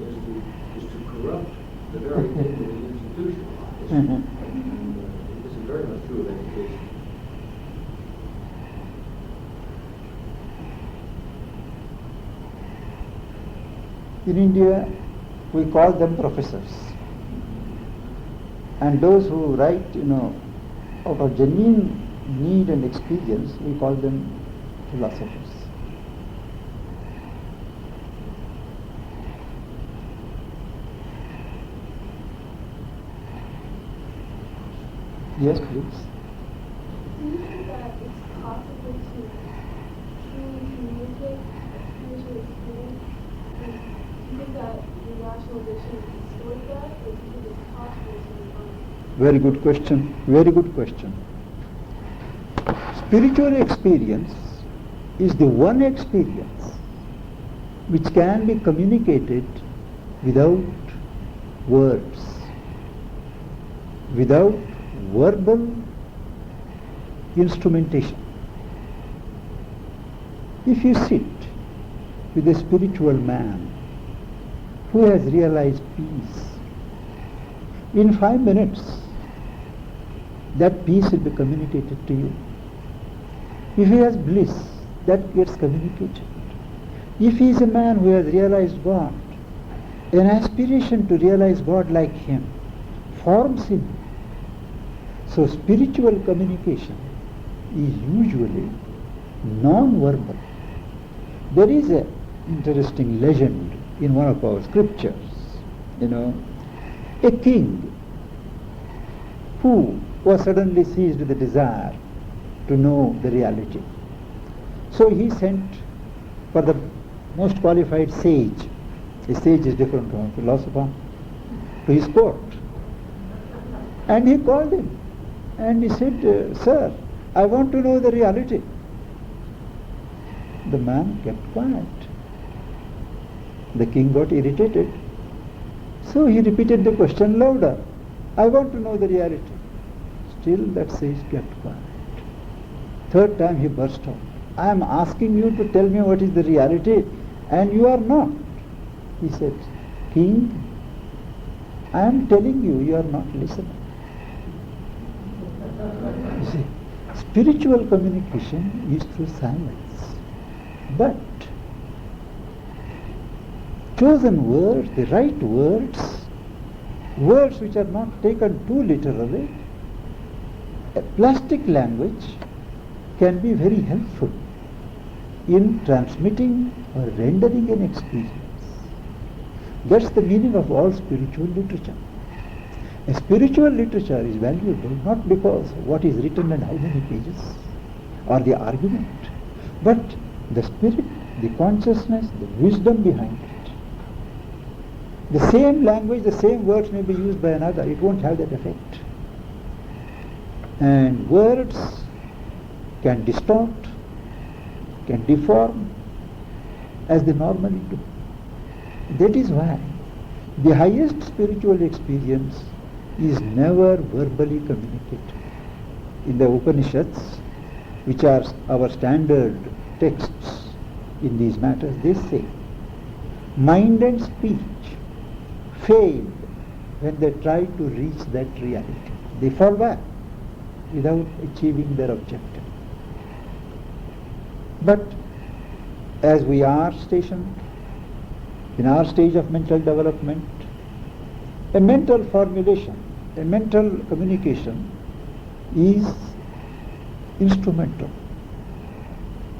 C: is to corrupt the very thing that is institutionalized. And this is very much true of education.
A: In India, we call them professors. And those who write, out of genuine need and experience, we call them philosophers. Yes, please.
E: Do you think that it's possible to truly communicate a spiritual experience? And do you think that the rationalization distorts that, or do you think it's possible to refine?
A: Very good question. Very good question. Spiritual experience is the one experience which can be communicated without words, without verbal instrumentation. If you sit with a spiritual man who has realized peace, in 5 minutes that peace will be communicated to you. If he has bliss, that gets communicated. If he is a man who has realized God, an aspiration to realize God like him forms him. So spiritual communication is usually non-verbal. There is an interesting legend in one of our scriptures, a king who was suddenly seized with the desire to know the reality. So he sent for the most qualified sage. A sage is different from a philosopher, to his court. And he called him and he said, "Sir, I want to know the reality." The man kept quiet. The king got irritated. So he repeated the question louder. "I want to know the reality." Still that sage kept quiet. Third time he burst out. "I am asking you to tell me what is the reality, and you are not." He said, "King, I am telling you, you are not listening." You see, spiritual communication is through silence. But chosen words, the right words, words which are not taken too literally, a plastic language can be very helpful in transmitting or rendering an experience. That's the meaning of all spiritual literature. A spiritual literature is valuable not because what is written and how many pages or the argument, but the spirit, the consciousness, the wisdom behind it. The same language, the same words may be used by another, it won't have that effect. And words can distort, can deform as they normally do. That is why the highest spiritual experience is never verbally communicated. In the Upanishads, which are our standard texts in these matters, they say, mind and speech fail when they try to reach that reality. They fall back without achieving their objective. But as we are stationed in our stage of mental development, a mental formulation, a mental communication is instrumental.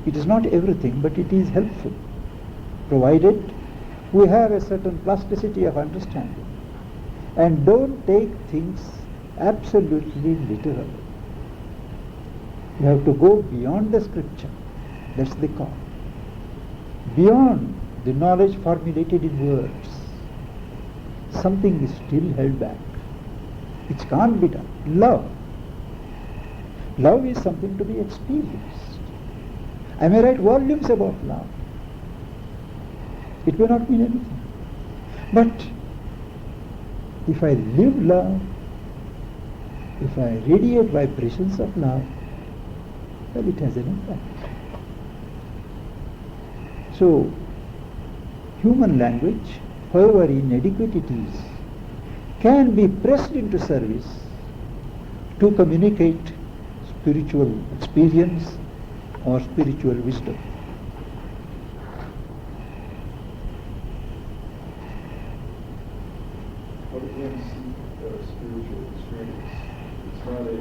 A: It is not everything, but it is helpful, provided we have a certain plasticity of understanding and don't take things absolutely literally. You have to go beyond the scripture. That's the call. Beyond the knowledge formulated in words, something is still held back, which can't be done. Love. Love is something to be experienced. I may write volumes about love. It may not mean anything. But if I live love, if I radiate vibrations of love, well, it has an impact. So, human language, however inadequate it is, can be pressed into service to communicate spiritual experience or spiritual wisdom.
F: What against spiritual experience? It's not a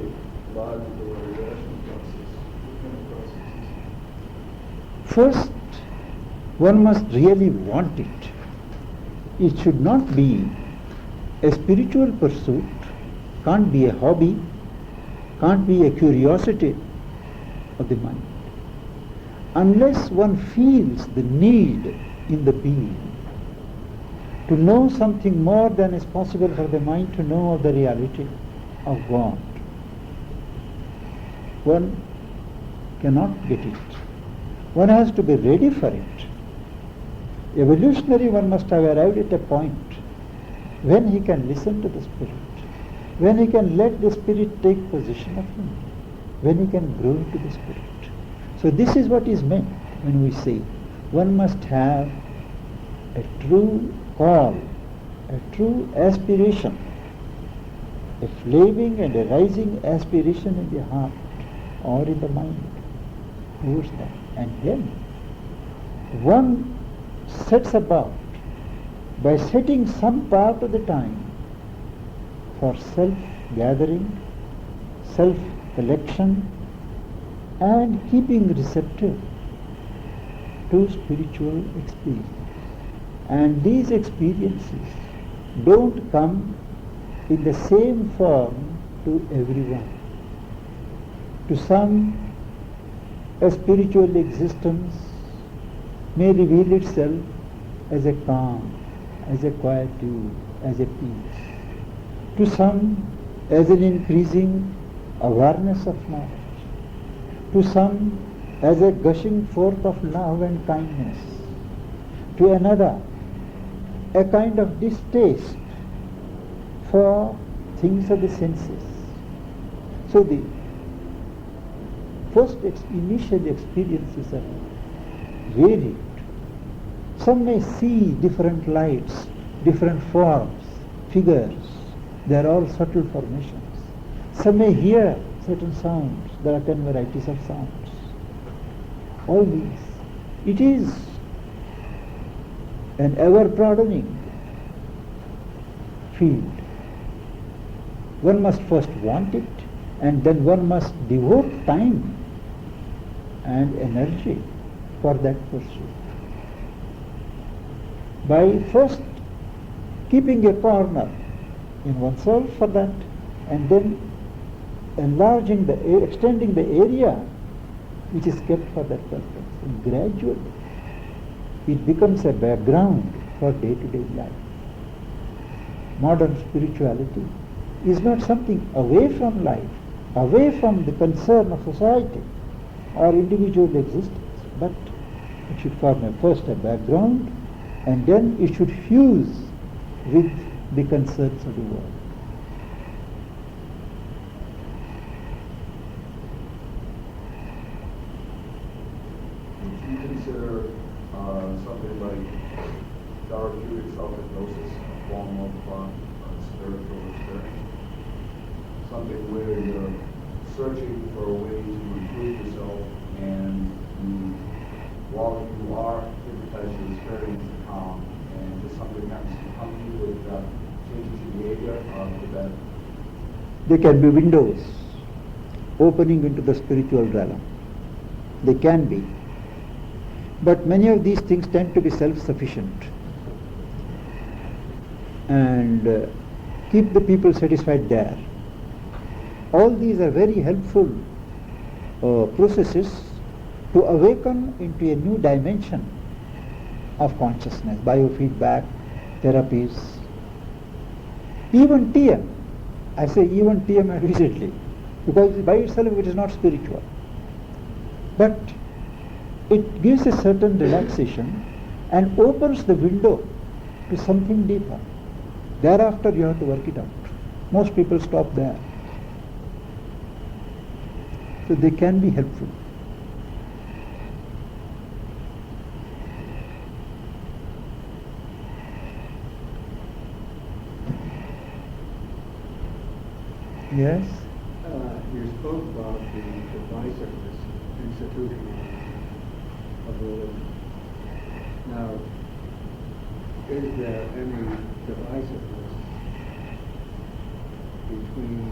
F: logical or rational process. What kind of process is it?
A: First, one must really want it. It should not be a spiritual pursuit, can't be a hobby, can't be a curiosity of the mind. Unless one feels the need in the being to know something more than is possible for the mind to know of the reality of God, one cannot get it. One has to be ready for it. Evolutionary, one must have arrived at a point when he can listen to the spirit, when he can let the spirit take possession of him, when he can grow into the spirit. So this is what is meant when we say one must have a true call, a true aspiration, a flaming and a rising aspiration in the heart or in the mind towards that. And then one sets about by setting some part of the time for self-gathering, self-collection, and keeping receptive to spiritual experience. And these experiences don't come in the same form to everyone. To some, a spiritual existence may reveal itself as a calm, as a quietude, as a peace. To some, as an increasing awareness of knowledge. To some, as a gushing forth of love and kindness. To another, a kind of distaste for things of the senses. So the first initial experiences are varied. Some may see different lights, different forms, figures. They are all subtle formations. Some may hear certain sounds. There are 10 varieties of sounds. All these. It is an ever-broadening field. One must first want it, and then one must devote time and energy for that pursuit. By first keeping a corner in oneself for that, and then extending the area which is kept for that purpose. And gradually, it becomes a background for day-to-day life. Modern spirituality is not something away from life, away from the concern of society or individual existence, but it should form first a background, and then it should fuse with the concerns of the world.
D: Would you consider something like therapeutic self-hypnosis a form of spiritual experience? Something where you're searching for a way to improve yourself, and while you are hypnotized, you experience the calm, and just something happens to come to you with changes in behavior for that.
A: They can be windows opening into the spiritual realm. They can be. But many of these things tend to be self-sufficient and keep the people satisfied there. All these are very helpful processes to awaken into a new dimension of consciousness, biofeedback, therapies, even TM. I say even TM advisedly, because by itself it is not spiritual. But it gives a certain relaxation and opens the window to something deeper. Thereafter you have to work it out. Most people stop there. So they can be helpful. Yes?
G: You spoke about the divisiveness institution of religion. Now, is there any divisiveness between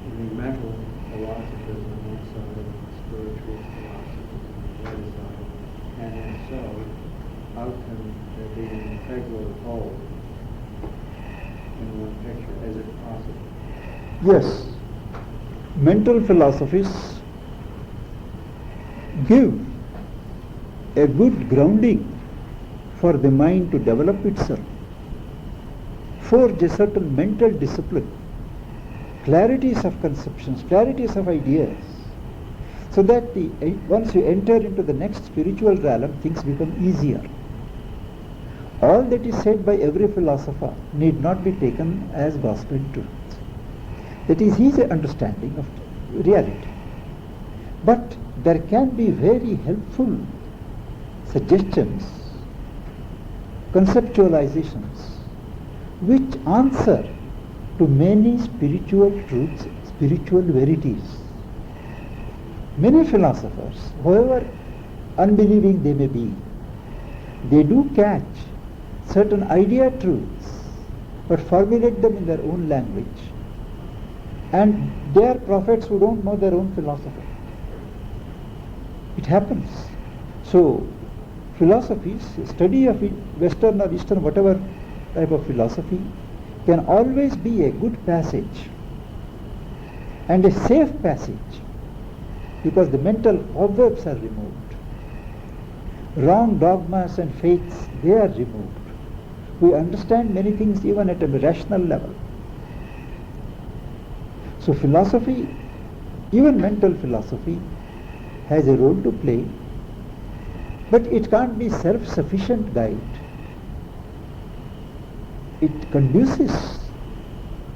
G: the mental philosophers on one side and the spiritual philosophers on the other side? And if so, how can there be an integral whole in one picture? Is it possible?
A: Yes. Mental philosophies give a good grounding for the mind to develop itself, forge a certain mental discipline, clarities of conceptions, clarities of ideas, so that once you enter into the next spiritual realm, things become easier. All that is said by every philosopher need not be taken as gospel truth. That is his understanding of reality. But there can be very helpful suggestions, conceptualizations, which answer to many spiritual truths, spiritual verities. Many philosophers, however unbelieving they may be, they do catch certain idea truths, but formulate them in their own language. And they are prophets who don't know their own philosophy. It happens. So, philosophies, study of Western or Eastern, whatever type of philosophy, can always be a good passage and a safe passage, because the mental cobwebs are removed. Wrong dogmas and faiths, they are removed. We understand many things even at a rational level. So philosophy, even mental philosophy, has a role to play, but it can't be self-sufficient guide. It conduces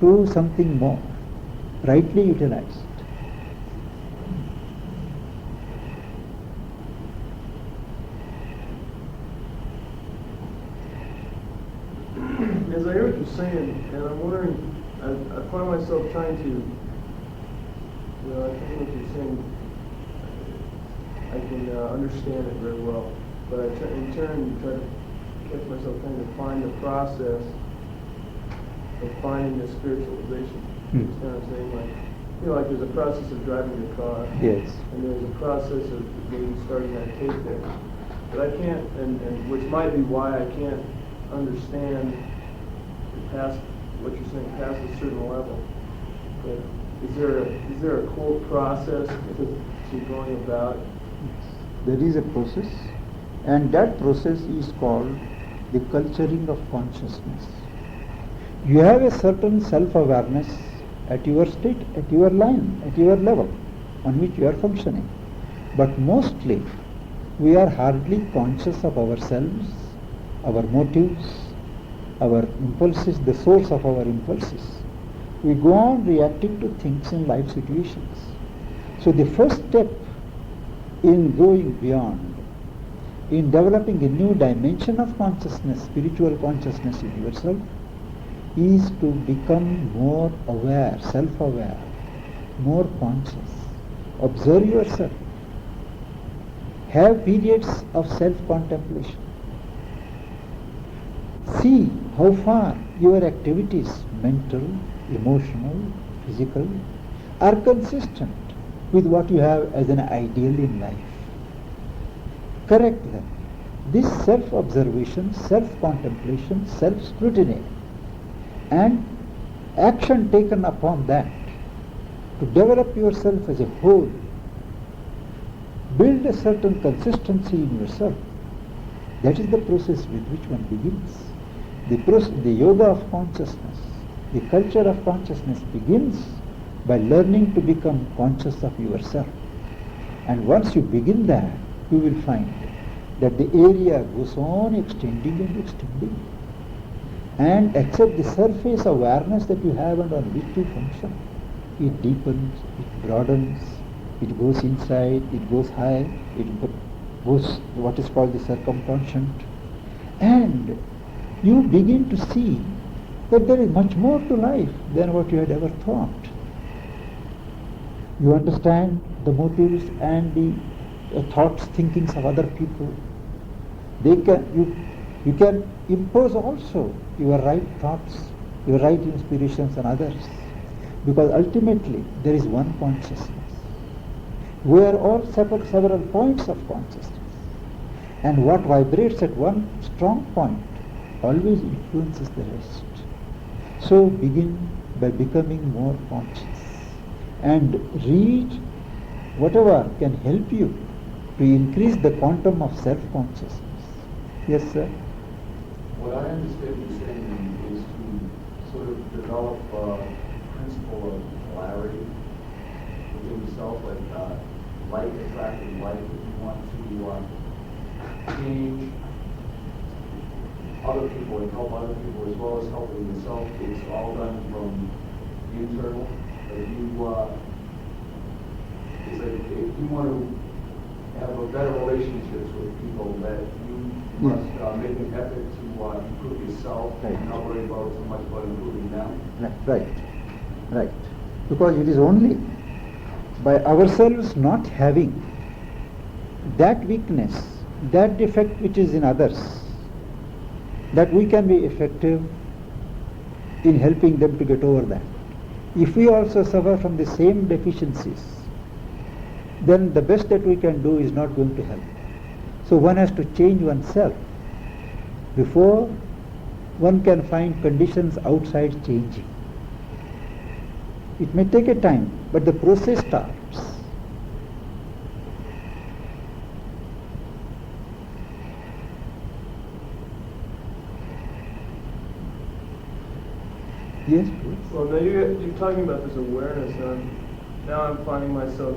A: to something more, rightly utilized.
F: As I hear what you're saying, and I'm wondering, I find myself trying to, I think what you're saying, I can understand it very well, but in turn try to catch myself trying to find the process of finding the spiritualization. You understand what I'm saying? Like there's a process of driving your car.
A: Yes.
F: And there's a process of maybe starting that tape there. But I can't, and which might be why I can't understand past what you're saying, past a certain level. But is there a core process to going about?
A: There is a process, and that process is called the culturing of consciousness. You have a certain self-awareness at your state, at your line, at your level on which you are functioning. But mostly we are hardly conscious of ourselves, our motives, our impulses, the source of our impulses. We go on reacting to things in life situations. So the first step in going beyond, in developing a new dimension of consciousness, spiritual consciousness in yourself, is to become more aware, self-aware, more conscious. Observe yourself. Have periods of self-contemplation. See how far your activities, mental, emotional, physical, are consistent with what you have as an ideal in life. Correct them. This self-observation, self-contemplation, self-scrutiny, and action taken upon that to develop yourself as a whole, build a certain consistency in yourself. That is the process with which one begins. The yoga of consciousness, the culture of consciousness begins by learning to become conscious of yourself. And once you begin that, you will find that the area goes on extending and extending. And except the surface awareness that you have and on which you function, it deepens, it broadens, it goes inside, it goes high, it goes what is called the circumtangent. And you begin to see that there is much more to life than what you had ever thought. You understand the motives and the thoughts, thinkings of other people. You can impose also your right thoughts, your right inspirations on others. Because ultimately there is one consciousness. We are all several points of consciousness. And what vibrates at one strong point always influences the rest. So begin by becoming more conscious and read whatever can help you to increase the quantum of self-consciousness. Yes, sir?
D: What I understand you saying is to sort of develop a principle of polarity within yourself, like attracting like. If you want to change other people and help other people as well as helping yourself, it's all done from the internal. But if you want to have a better relationships with people, that you must make an effort to improve yourself and not worry about so much about improving them.
A: Right. Because it is only by ourselves not having that weakness, that defect which is in others, that we can be effective in helping them to get over that. If we also suffer from the same deficiencies, then the best that we can do is not going to help. So one has to change oneself before one can find conditions outside changing. It may take a time, but the process starts. Yes, please.
F: Well, now you're talking about this awareness, and now I'm finding myself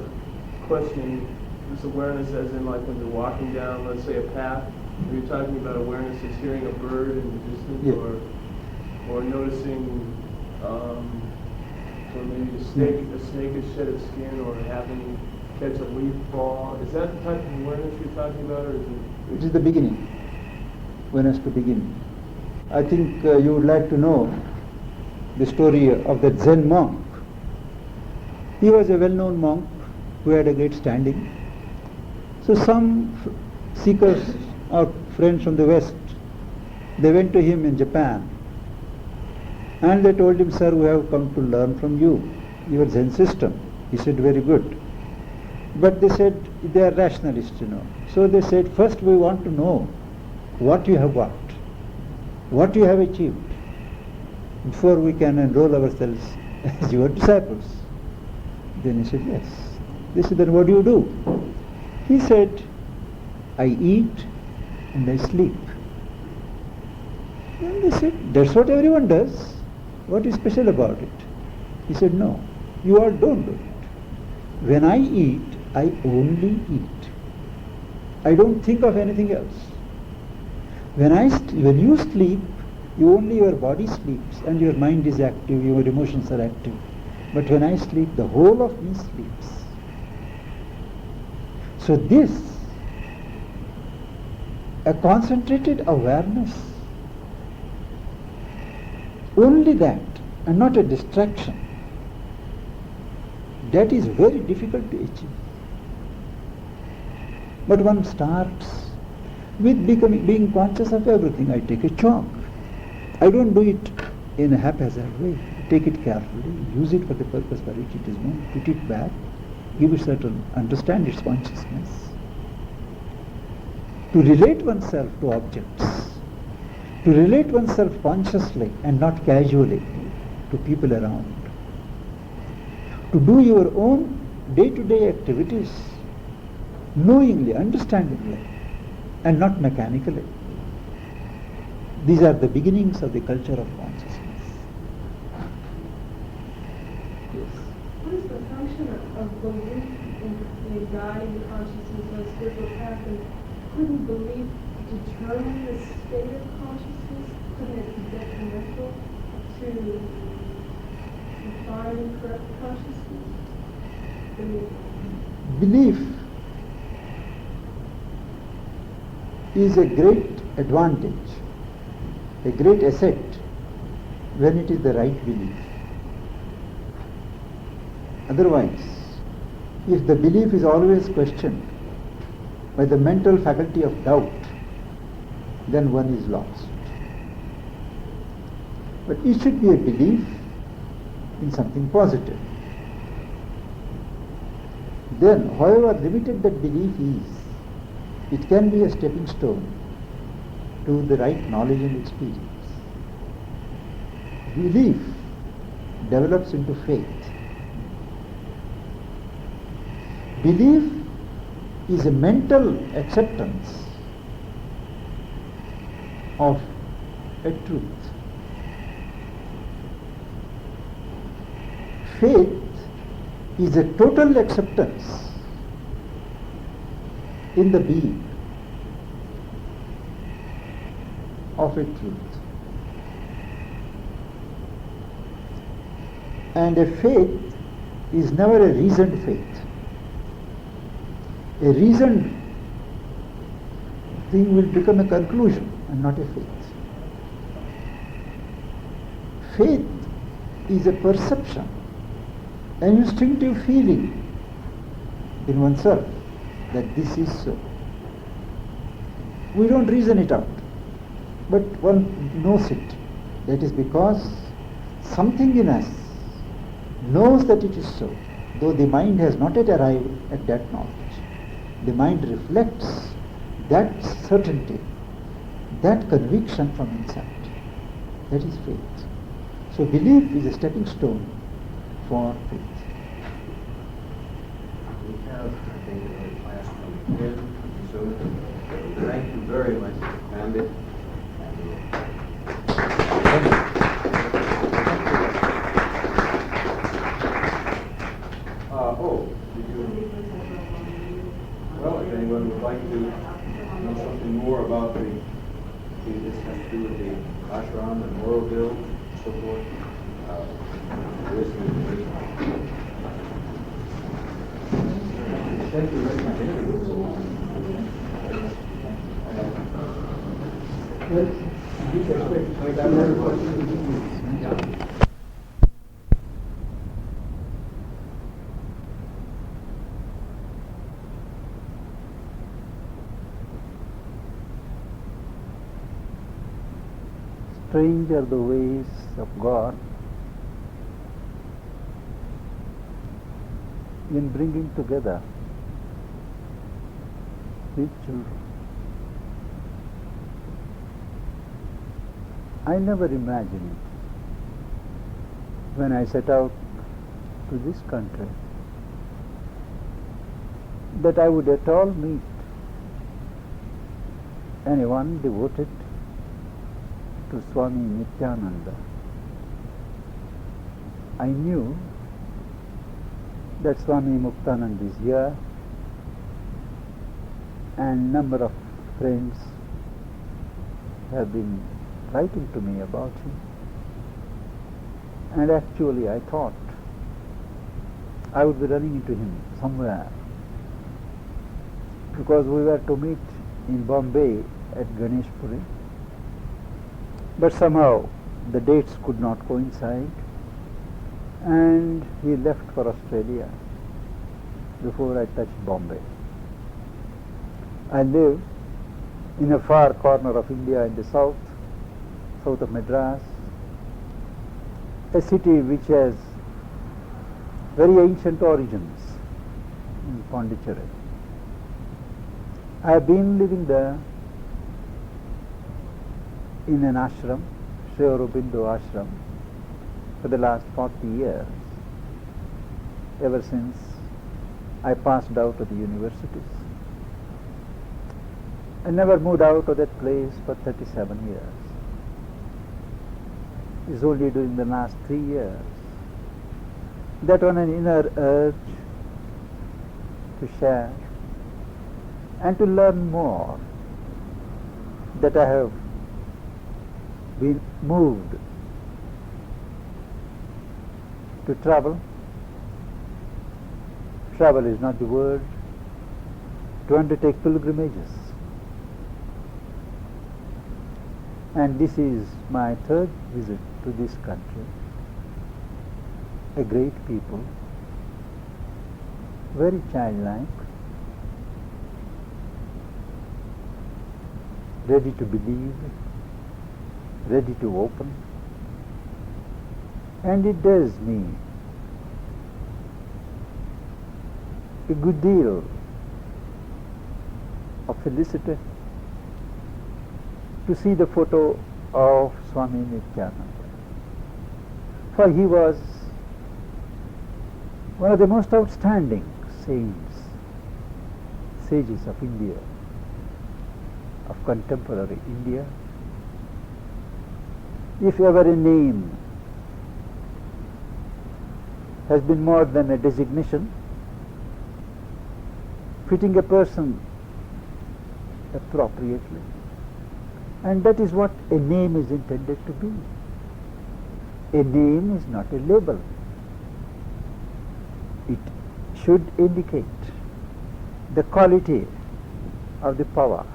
F: questioning this awareness as in like when you're walking down, let's say, a path. You're talking about awareness as hearing a bird in the distance,
A: Yeah.
F: or noticing, or maybe a snake has shed its skin, or having catch a leaf fall. Is that the type of awareness you're talking about, or is it?
A: It is the beginning. One has to begin. I think you would like to know the story of that Zen monk. He was a well-known monk who had a great standing. So some seekers or friends from the West, they went to him in Japan and they told him, "Sir, we have come to learn from you, your Zen system." He said, "Very good." But they said, they are rationalists, So they said, "First we want to know what you have got, what you have achieved, before we can enroll ourselves as your disciples." Then he said, "Yes." They said, "Then what do you do?" He said, "I eat and I sleep." And they said, "That's what everyone does. What is special about it?" He said, "No, you all don't do it. When I eat, I only eat. I don't think of anything else. When you sleep, only your body sleeps and your mind is active, your emotions are active. But when I sleep, the whole of me sleeps." So this, a concentrated awareness, only that, and not a distraction, that is very difficult to achieve. But one starts with being conscious of everything. I take a chalk. I don't do it in a haphazard way. Take it carefully, use it for the purpose for which it is meant, put it back, give it certain, understand its consciousness. To relate oneself to objects, to relate oneself consciously and not casually to people around. To do your own day-to-day activities knowingly, understandingly, and not mechanically. These are the beginnings of the culture of consciousness. Yes.
E: What is the function of belief in guiding consciousness as
B: spiritual path, and couldn't belief determine the state of consciousness? Couldn't it be detrimental to find correct consciousness?
A: Belief is a great advantage, a great asset when it is the right belief. Otherwise, if the belief is always questioned by the mental faculty of doubt, then one is lost. But it should be a belief in something positive. Then, however limited that belief is, it can be a stepping stone to the right knowledge and experience. Belief develops into faith. Belief is a mental acceptance of a truth. Faith is a total acceptance in the being of a truth. And a faith is never a reasoned faith. A reasoned thing will become a conclusion and not a faith. Faith is a perception, an instinctive feeling in oneself that this is so. We don't reason it out, but one knows it. That is because something in us knows that it is so, though the mind has not yet arrived at that knowledge. The mind reflects that certainty, that conviction from inside. That is faith. So belief is a stepping stone for faith.
C: We have, I think, a class from here soon. Thank you very much, Pandit. Did you? Well, if anyone would like to know something more about this has to do with the ashram and Aurobindo and so forth, there is some information. Thank you very much.
A: Strange are the ways of God in bringing together His children. I never imagined when I set out to this country that I would at all meet anyone devoted to Swami Nityananda. I knew that Swami Muktanand is here, and number of friends have been writing to me about him. And actually I thought I would be running into him somewhere, because we were to meet in Bombay at Ganeshpuri. But somehow the dates could not coincide, and he left for Australia before I touched Bombay. I live in a far corner of India in the south of Madras, a city which has very ancient origins in Pondicherry. I have been living there in an ashram, Aurobindo ashram, for the last 40 years, ever since I passed out of the universities. I never moved out of that place for 37 years. It's only during the last 3 years that on an inner urge to share and to learn more, that I have been moved to travel. Travel is not the word. To undertake pilgrimages. And this is my third visit to this country. A great people, very childlike, ready to believe, ready to open, and it does me a good deal of felicity to see the photo of Swami Nityananda, for he was one of the most outstanding sages of India, of contemporary India. If ever a name has been more than a designation, fitting a person appropriately, and that is what a name is intended to be. A name is not a label. It should indicate the quality of the power,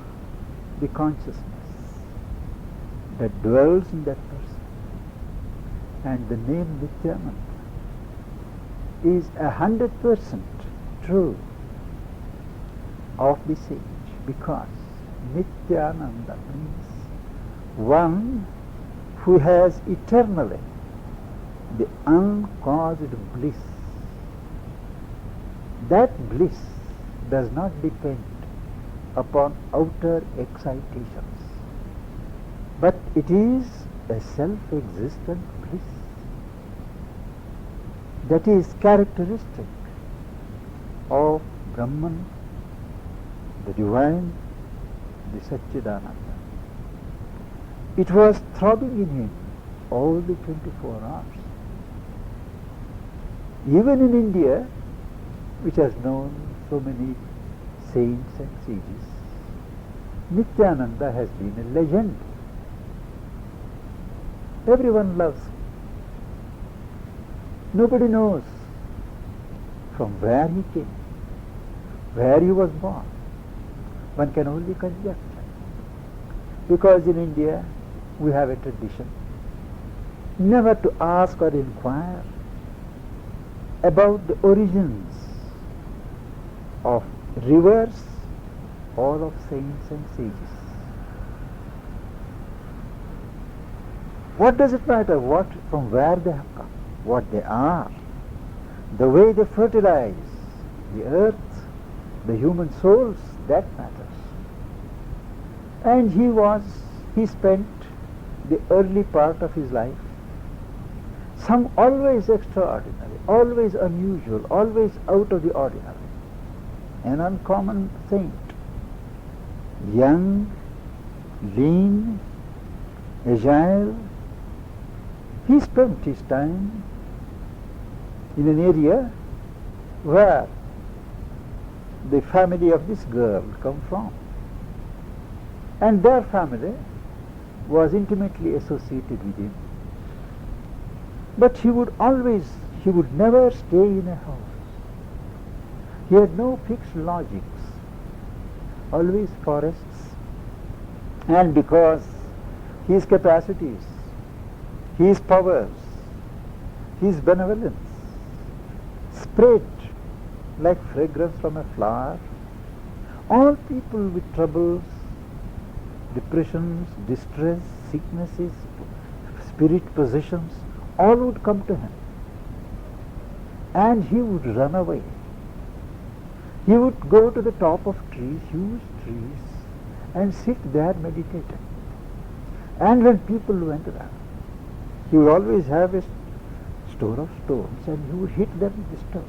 A: the consciousness that dwells in that person. And the name Nityananda is 100% true of the sage, because Nityananda means one who has eternally the uncaused bliss. That bliss does not depend upon outer excitations, but it is a self-existent bliss that is characteristic of Brahman, the divine, the Satchidananda. It was throbbing in him all the 24 hours. Even in India, which has known so many saints and sages, Nityananda has been a legend. Everyone loves him. Nobody knows from where he came, where he was born. One can only conjecture. Because in India we have a tradition never to ask or inquire about the origins of rivers or of saints and sages. What does it matter from where they have come, what they are, the way they fertilize the earth, the human souls, that matters. And he spent the early part of his life, some always extraordinary, always unusual, always out of the ordinary, an uncommon saint, young, lean, agile. He spent his time in an area where the family of this girl come from, and their family was intimately associated with him. But he would never stay in a house. He had no fixed lodgings, always forests. And because his capacities, his powers, his benevolence spread like fragrance from a flower, all people with troubles, depressions, distress, sicknesses, spirit possessions, all would come to him. And he would run away. He would go to the top of trees, huge trees, and sit there meditating. And when people went there, he would always have a store of stones, and he would hit them with the stones.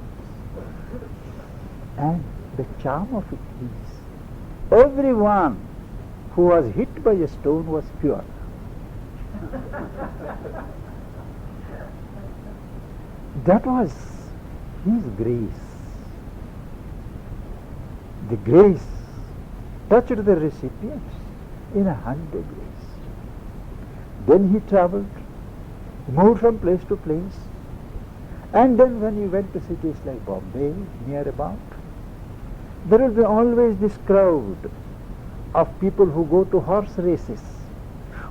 A: And the charm of it is, everyone who was hit by a stone was pure. That was his grace. The grace touched the recipients in 100 ways. Then he traveled, moved from place to place, and then when he went to cities like Bombay, near about, there will be always this crowd of people who go to horse races,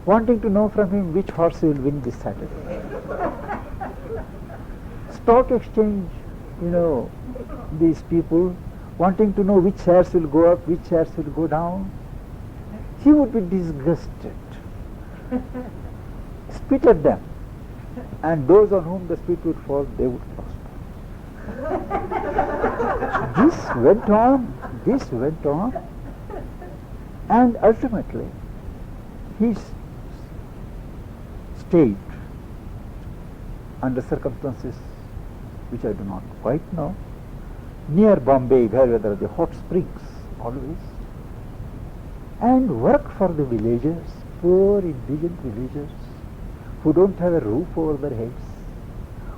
A: wanting to know from him which horse will win this Saturday. Stock exchange, these people wanting to know which shares will go up, which shares will go down. He would be disgusted, spit at them, and those on whom the spit would fall, they would prosper. This went on, and ultimately he stayed under circumstances which I do not quite know, near Bombay, where there are the hot springs always, and work for the villagers, poor indigent villagers, who don't have a roof over their heads,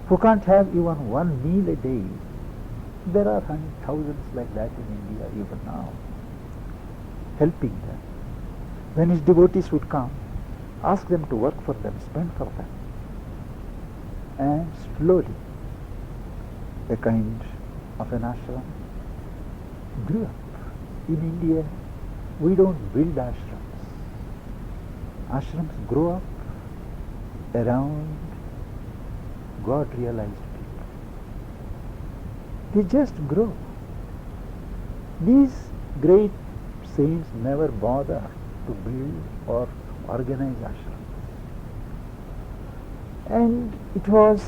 A: who can't have even one meal a day. There are thousands like that in India even now, helping them. When his devotees would come, ask them to work for them, spend for them, and slowly a kind of an ashram grew up. In India, we don't build ashrams. Ashrams grow up around God-realized people. They just grow. These great saints never bother to build or organize ashrams. And it was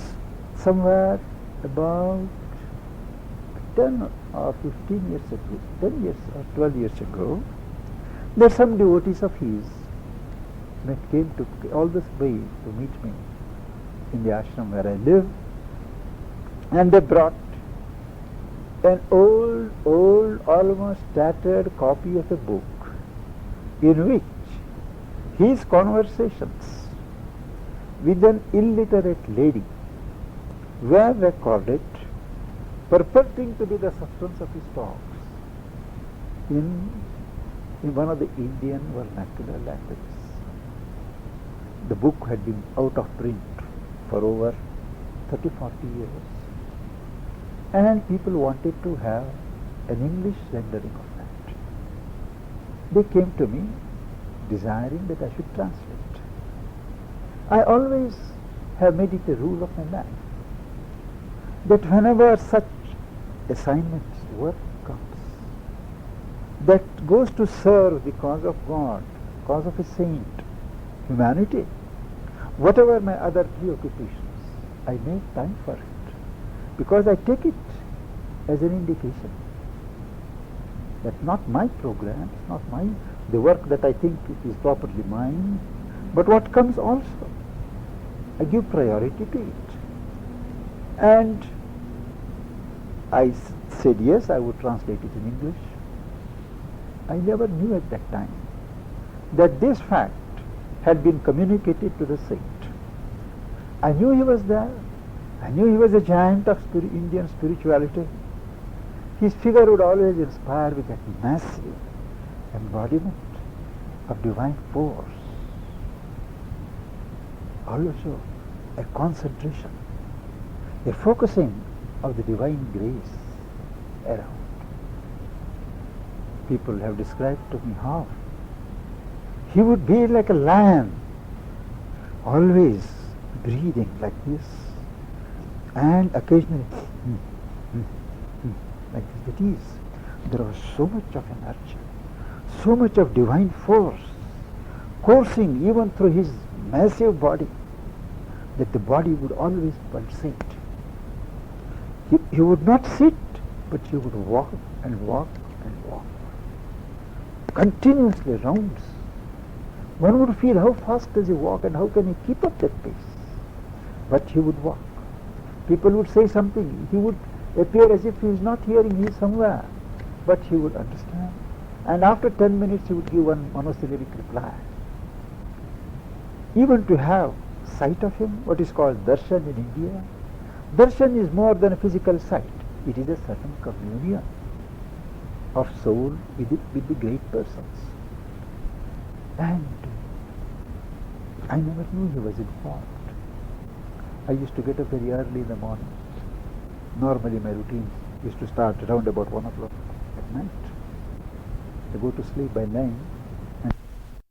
A: somewhere about 10 or 15 years ago, 10 years or 12 years ago, that some devotees of his came to all this way to meet me in the ashram where I live, and they brought an old, almost tattered copy of a book in which his conversations with an illiterate lady were recorded, purporting to be the substance of his talks in one of the Indian vernacular languages. The book had been out of print for over 30-40 years, and people wanted to have an English rendering of that. They came to me desiring that I should translate. I always have made it a rule of my life that whenever such assignments, work comes, that goes to serve the cause of God, cause of a saint, humanity, whatever my other preoccupations, I make time for it, because I take it as an indication that not my programs, not the work that I think is properly mine, but what comes also, I give priority to it. And I said yes, I would translate it in English. I never knew at that time that this fact had been communicated to the saint. I knew he was there. I knew he was a giant of Indian spirituality. His figure would always inspire with that massive embodiment of divine force. Also a concentration, a focusing of the divine grace around. People have described to me how he would be like a lion, always breathing like this, and occasionally like this. It is. There was so much of energy, so much of divine force coursing even through his massive body, that the body would always pulsate. He would not sit, but he would walk and walk and walk, continuously rounds. One would feel how fast does he walk and how can he keep up that pace. But he would walk. People would say something. He would appear as if he is not hearing, he is somewhere. But he would understand. And after 10 minutes he would give one monosyllabic reply. Even to have sight of him, what is called darshan in India, darshan is more than a physical sight. It is a certain communion. of soul with the great persons. And I never knew he was informed. I used to get up very early in the morning. Normally my routine used to start around about 1 o'clock at night. I go to sleep by 9.